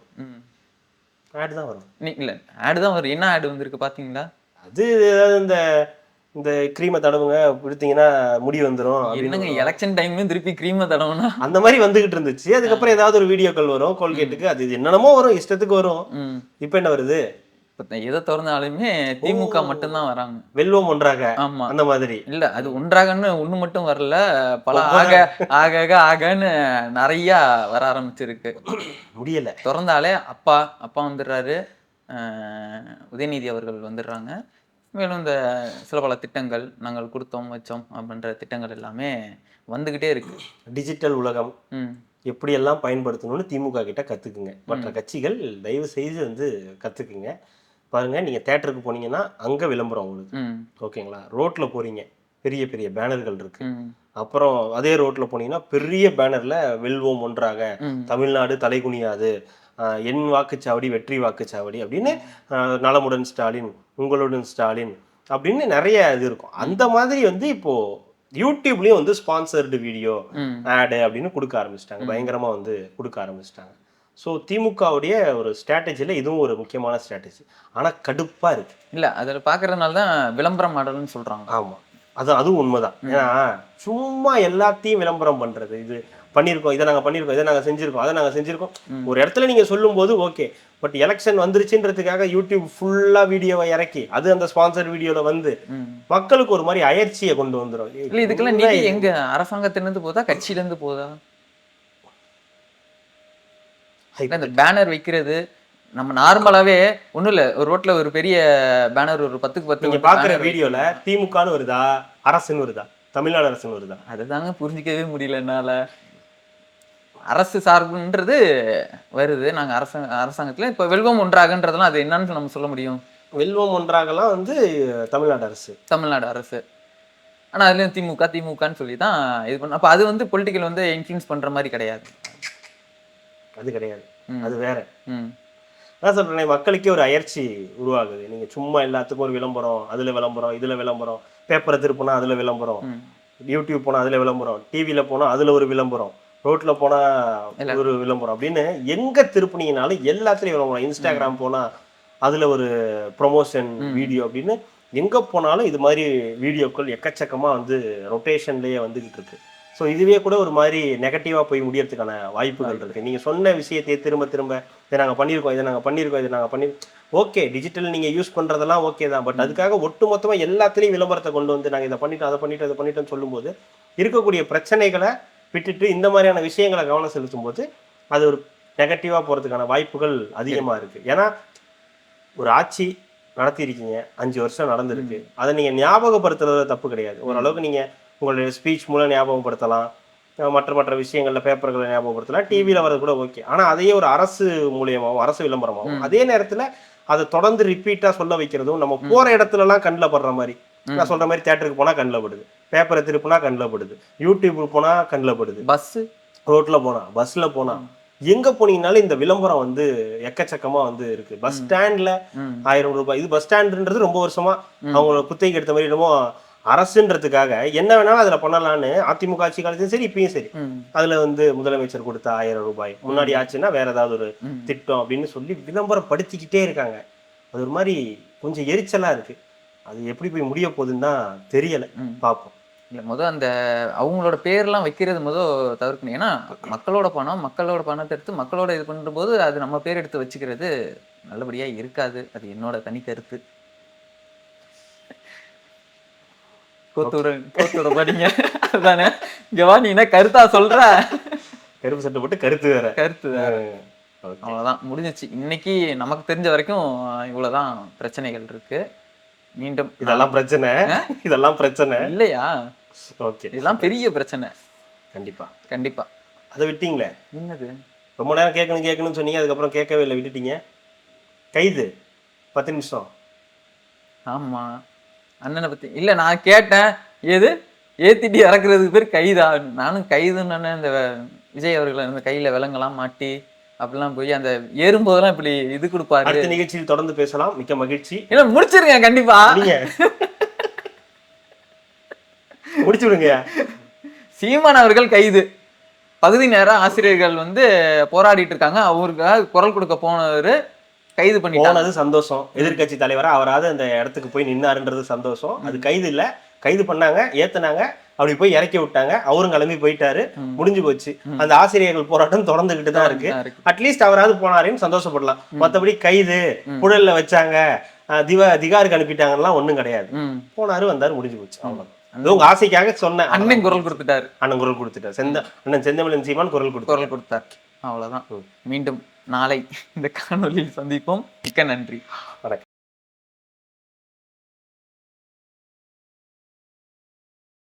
ஆட் தான் வரும். இல்ல ஆட் தான் வரும். என்ன ஆட் வந்திருக்கு பாத்தீங்களா? அது ஏதாவது இந்த கிரீமை தடவுங்க கொடுத்தீங்கன்னா முடி வந்துடும். என்னங்க எலெக்ஷன் டைம்லயும் திருப்பி கிரீமை தடவுனா அந்த மாதிரி வந்துகிட்டு இருந்துச்சு. அதுக்கப்புறம் ஏதாவது ஒரு வீடியோக்கள் வரும் கோல்கேட்டுக்கு, அது என்னென்னமோ வரும், இஷ்டத்துக்கு வரும். இப்ப என்ன வருது? எதை திறந்தாலுமே திமுக மட்டும்தான் வராங்க. வெல்வம் ஒன்றாக. ஆமா அந்த மாதிரி இல்ல, அது ஒன்றாகன்னு ஒண்ணு மட்டும் வரல, பல ஆகன்னு நிறைய வர ஆரம்பிச்சிருக்கு. முடியல. திறந்தாலே அப்பா வந்துடுறாரு, உதயநிதி அவர்கள் வந்துடுறாங்க. மேலும் இந்த சில பல திட்டங்கள் நாங்கள் கொடுத்தோம் வச்சோம் அப்படின்ற திட்டங்கள் எல்லாமே வந்துகிட்டே இருக்கு. டிஜிட்டல் உலகம் எப்படியெல்லாம் பயன்படுத்தணும்னு திமுக கிட்ட கத்துக்குங்க. மற்ற கட்சிகள் தயவு செய்து வந்து கத்துக்குங்க. பாருங்க, நீங்க தேட்டருக்கு போனீங்கன்னா அங்க விளம்பரம் உங்களுக்கு, ஓகேங்களா? ரோட்ல போறீங்க, பெரிய பெரிய பேனர்கள் இருக்கு. அப்புறம் அதே ரோட்ல போனீங்கன்னா பெரிய பேனர்ல வெல்வோம் ஒன்றாக, தமிழ்நாடு தலைகுனியாது, என் வாக்குச்சாவடி வெற்றி வாக்குச்சாவடி அப்படின்னு, நலமுடன் ஸ்டாலின், உங்களுடன் ஸ்டாலின் அப்படின்னு நிறைய இது இருக்கும். அந்த மாதிரி வந்து இப்போ யூடியூப்லயும் வந்து ஸ்பான்சர்டு வீடியோ ஆடு அப்படின்னு கொடுக்க ஆரம்பிச்சிட்டாங்க. பயங்கரமா வந்து கொடுக்க ஆரம்பிச்சிட்டாங்க. ஸோ திமுகவுடைய ஒரு ஸ்ட்ராட்டஜியில் இதுவும் ஒரு முக்கியமான ஸ்ட்ராட்டஜி. ஆனால் கடுப்பாக இருக்கு. இல்லை, அதில் பார்க்கறதுனால தான் விளம்பரம் மாடல்னு சொல்கிறாங்க. ஆமாம், அதுவும் உண்மைதான். ஏன்னா சும்மா எல்லாத்தையும் விளம்பரம் பண்ணுறது, இது பண்ணியிருக்கோம், இதை நாங்கள் பண்ணியிருக்கோம், இதை நாங்கள் செஞ்சுருக்கோம், அதை நாங்கள் செஞ்சுருக்கோம், ஒரு இடத்துல நீங்கள் சொல்லும்போது ஓகே. பட் எலெக்ஷன் வந்துருச்சுன்றதுக்காக யூடியூப் ஃபுல்லாக வீடியோவை இறக்கி அது அந்த ஸ்பான்சர் வீடியோவில் வந்து மக்களுக்கு ஒரு மாதிரி அயற்சியை கொண்டு வந்துடும். இல்லை, இதுக்கெல்லாம் நிதி எங்க அரசாங்கத்திலேருந்து போதா கட்சியிலேருந்து போதா? இந்த பேனர் வைக்கிறது நம்ம நார்மலாவே ஒன்றும் இல்லை, ஒரு ரோட்ல ஒரு பெரிய பேனர் ஒரு 10க்கு 10 நீங்க பார்க்குற வீடியோல திமுகன்னு வருதா, அரசுன்னு வருதா, தமிழ்நாடு அரசுன்னு வருதா? அதுதாங்க புரிஞ்சிக்கவே முடியல என்னால. அரசு சார்புன்றது வருது, நாங்க அரசாங்கத்துல இப்ப வெல்வம் ஒன்றாகன்றதெல்லாம் அது என்னன்னு நம்ம சொல்ல முடியும்? வெல்வம் ஒன்றாகலாம் வந்து தமிழ்நாடு அரசு. ஆனா அதுலயும் திமுகன்னு சொல்லி தான் இது பண்ண. அப்ப அது வந்து பொலிட்டிக்கல் வந்து இன்ஃப்ளூயன்ஸ் பண்ற மாதிரி கிடையாது. அது கிடையாது, அது வேற. நான் சொல்றேன், மக்களுக்கே ஒரு அயற்சி உருவாகுது. நீங்க சும்மா எல்லாத்துக்கும் ஒரு விளம்பரம், அதுல விளம்பரம், இதுல விளம்பரம், பேப்பரை திருப்பினா அதுல விளம்பரம், யூடியூப் போனா அதுல விளம்பரம், டிவில போனா அதுல ஒரு விளம்பரம், ரோட்ல போனா ஒரு விளம்பரம் அப்படின்னு எங்க திருப்பினீங்கனாலும் எல்லாத்துலயும் விளம்பரம். இன்ஸ்டாகிராம் போனா அதுல ஒரு ப்ரொமோஷன் வீடியோ அப்படின்னு எங்க போனாலும் இது மாதிரி வீடியோக்கள் எக்கச்சக்கமா வந்து ரொட்டேஷன்லயே வந்துகிட்டு இருக்கு. ஸோ இதுவே கூட ஒரு மாதிரி நெகட்டிவா போய் முடியறதுக்கான வாய்ப்புகள் இருக்கு. நீங்க சொன்ன விஷயத்தையே திரும்ப திரும்ப இதை நாங்க பண்ணியிருக்கோம், இதை நாங்க பண்ணியிருக்கோம், இதை நாங்க பண்ணி ஓகே, டிஜிட்டல் நீங்க யூஸ் பண்றதெல்லாம் ஓகே தான். பட் அதுக்காக ஒட்டுமொத்தமா எல்லாத்துலயும் விளம்பரத்தை கொண்டு வந்து நாங்க இதை பண்ணிட்டோம், அதை பண்ணிட்டோம், இதை பண்ணிட்டோம்னு சொல்லும்போது இருக்கக்கூடிய பிரச்சனைகளை விட்டுட்டு இந்த மாதிரியான விஷயங்களை கவனம் செலுத்தும் போது அது ஒரு நெகட்டிவா போறதுக்கான வாய்ப்புகள் அதிகமா இருக்கு. ஏன்னா ஒரு ஆட்சி நடத்தியிருக்கீங்க, 5 வருஷம் நடந்திருக்கு, அதை நீங்க ஞாபகப்படுத்துறது தப்பு கிடையாது. ஓரளவுக்கு நீங்க உங்களுடைய ஸ்பீச் மூலம் ஞாபகப்படுத்தலாம், மற்ற மற்ற விஷயங்கள்ல பேப்பர்களை ஞாபகப்படுத்தலாம், டிவியில வரது கூட ஓகே. ஆனா அதையே ஒரு அரசு மூலியமாவும் அரசு விளம்பரமாகவும் அதே நேரத்துல அதை தொடர்ந்து ரிப்பீட்டா சொல்ல வைக்கிறதும் நம்ம போற இடத்துல எல்லாம் கண்ணில் படுற மாதிரி. நான் சொல்ற மாதிரி தியேட்டருக்கு போனா கண்ணில் படுது, பேப்பரை திருப்பினா கண்ணில் படுது, யூடியூப் போனா கண்ணில் படுது, பஸ் ரோட்ல போனா, பஸ்ல போனா, எங்க போனீங்கனாலும் இந்த விளம்பரம் வந்து எக்கச்சக்கமா வந்து இருக்கு. பஸ் ஸ்டாண்ட்ல 1000 ரூபாய், இது பஸ் ஸ்டாண்ட்ன்றது ரொம்ப வருஷமா அவங்க குத்தகைக்கு எடுத்த மாதிரி என்னமோ அரசுன்றதுக்காக என்ன வேணாலும் அதுல பண்ணலாம்னு அதிமுக ஆட்சி காலத்தையும் சரி இப்பயும் சரி அதுல வந்து முதலமைச்சர் கொடுத்த 1000 ரூபாய் முன்னாடி ஆச்சுன்னா வேற ஏதாவது ஒரு திட்டம் அப்படின்னு சொல்லி விளம்பரம் படுத்திக்கிட்டே இருக்காங்க. அது ஒரு மாதிரி கொஞ்சம் எரிச்சலா இருக்கு. அது எப்படி போய் முடிய போகுதுன்னு தான் தெரியல, பார்ப்போம். இல்லை அந்த அவங்களோட பேர்லாம் வைக்கிறது தவிர்க்கணும். ஏன்னா மக்களோட பணத்தை எடுத்து மக்களோட இது பண்ணும்போது அது நம்ம பேர் எடுத்து வச்சுக்கிறது நல்லபடியா இருக்காது. அது என்னோட தனி கருத்து. கோத்தோட படிங்க அதுதானே. ஜவானினா கருத்தா சொல்ற, கருப்பு சட்டை போட்டு கருத்து வேற. அவ்வளவுதான், முடிஞ்சிச்சு. இன்னைக்கு நமக்கு தெரிஞ்ச வரைக்கும் இவ்வளவுதான் பிரச்சனைகள் இருக்கு. மீண்டும் இதெல்லாம் பிரச்சனை, இதெல்லாம் பிரச்சனை இல்லையா? ஓகே, இதெல்லாம் பெரிய பிரச்சனை. கண்டிப்பா அதை விட்டீங்களே. என்னது? ரொம்ப நேரம் கேட்கணும்னு சொன்னீங்க, அதுக்கப்புறம் கேட்கவே இல்லை, விட்டுட்டீங்க. கைது 10 நிமிஷம். ஆமா, அண்ணனை பத்தி இல்ல நான் கேட்டேன். ஏது ஏத்திட்டு இறக்குறதுக்கு பேர் கைதா? நானும் கைதுன்னு இந்த விஜய் அவர்கள் அந்த கையில விலங்கெல்லாம் மாட்டி அப்படிலாம் போய் அந்த ஏறும்போதெல்லாம் இப்படி இது கொடுப்பாரு. அடுத்த நிகழ்ச்சியில் தொடர்ந்து பேசலாம். மிக்க மகிழ்ச்சி. இல்ல முடிச்சிருங்க, கண்டிப்பா முடிச்சு விடுங்க. சீமான் அவர்கள் கைது. பகுதி நேர ஆசிரியர்கள் வந்து போராடிட்டு இருக்காங்க, அவருக்காக குரல் கொடுக்க போனவரு கைது பண்ணி போனது சந்தோஷம். எதிர்கட்சி தலைவரா அவராது அந்த இடத்துக்கு போய் நின்னாருன்றது சந்தோஷம். அது கைது இல்ல, கைது பண்ணாங்க, ஏத்துனாங்க, அப்படி போய் இறக்கி விட்டாங்க, அவரும் கிளம்பி போயிட்டாரு, முடிஞ்சு போச்சு. அந்த ஆசிரியர்கள் போராட்டம் தொடர்ந்துகிட்டு தான் இருக்கு. அட்லீஸ்ட் அவராது போனாருன்னு சந்தோஷப்படலாம். மற்றபடி கைது, புழல்ல வச்சாங்க, திகாருக்கு அனுப்பிட்டாங்கன்னா ஒண்ணும் கிடையாது. போனாரு, வந்தாரு, முடிஞ்சு போச்சு, அவ்வளவு. உங்க ஆசைக்காக சொன்ன அண்ணன் குரல் கொடுத்துட்டாரு. அண்ணன் குரல் கொடுத்துட்டாரு. அண்ணன் செந்தமிழன் சீமான் குரல் கொடுத்தார். அவ்வளவுதான். மீண்டும் நாளை இந்த காணொலியில் சந்திப்போம். மிக்க நன்றி. வணக்கம்.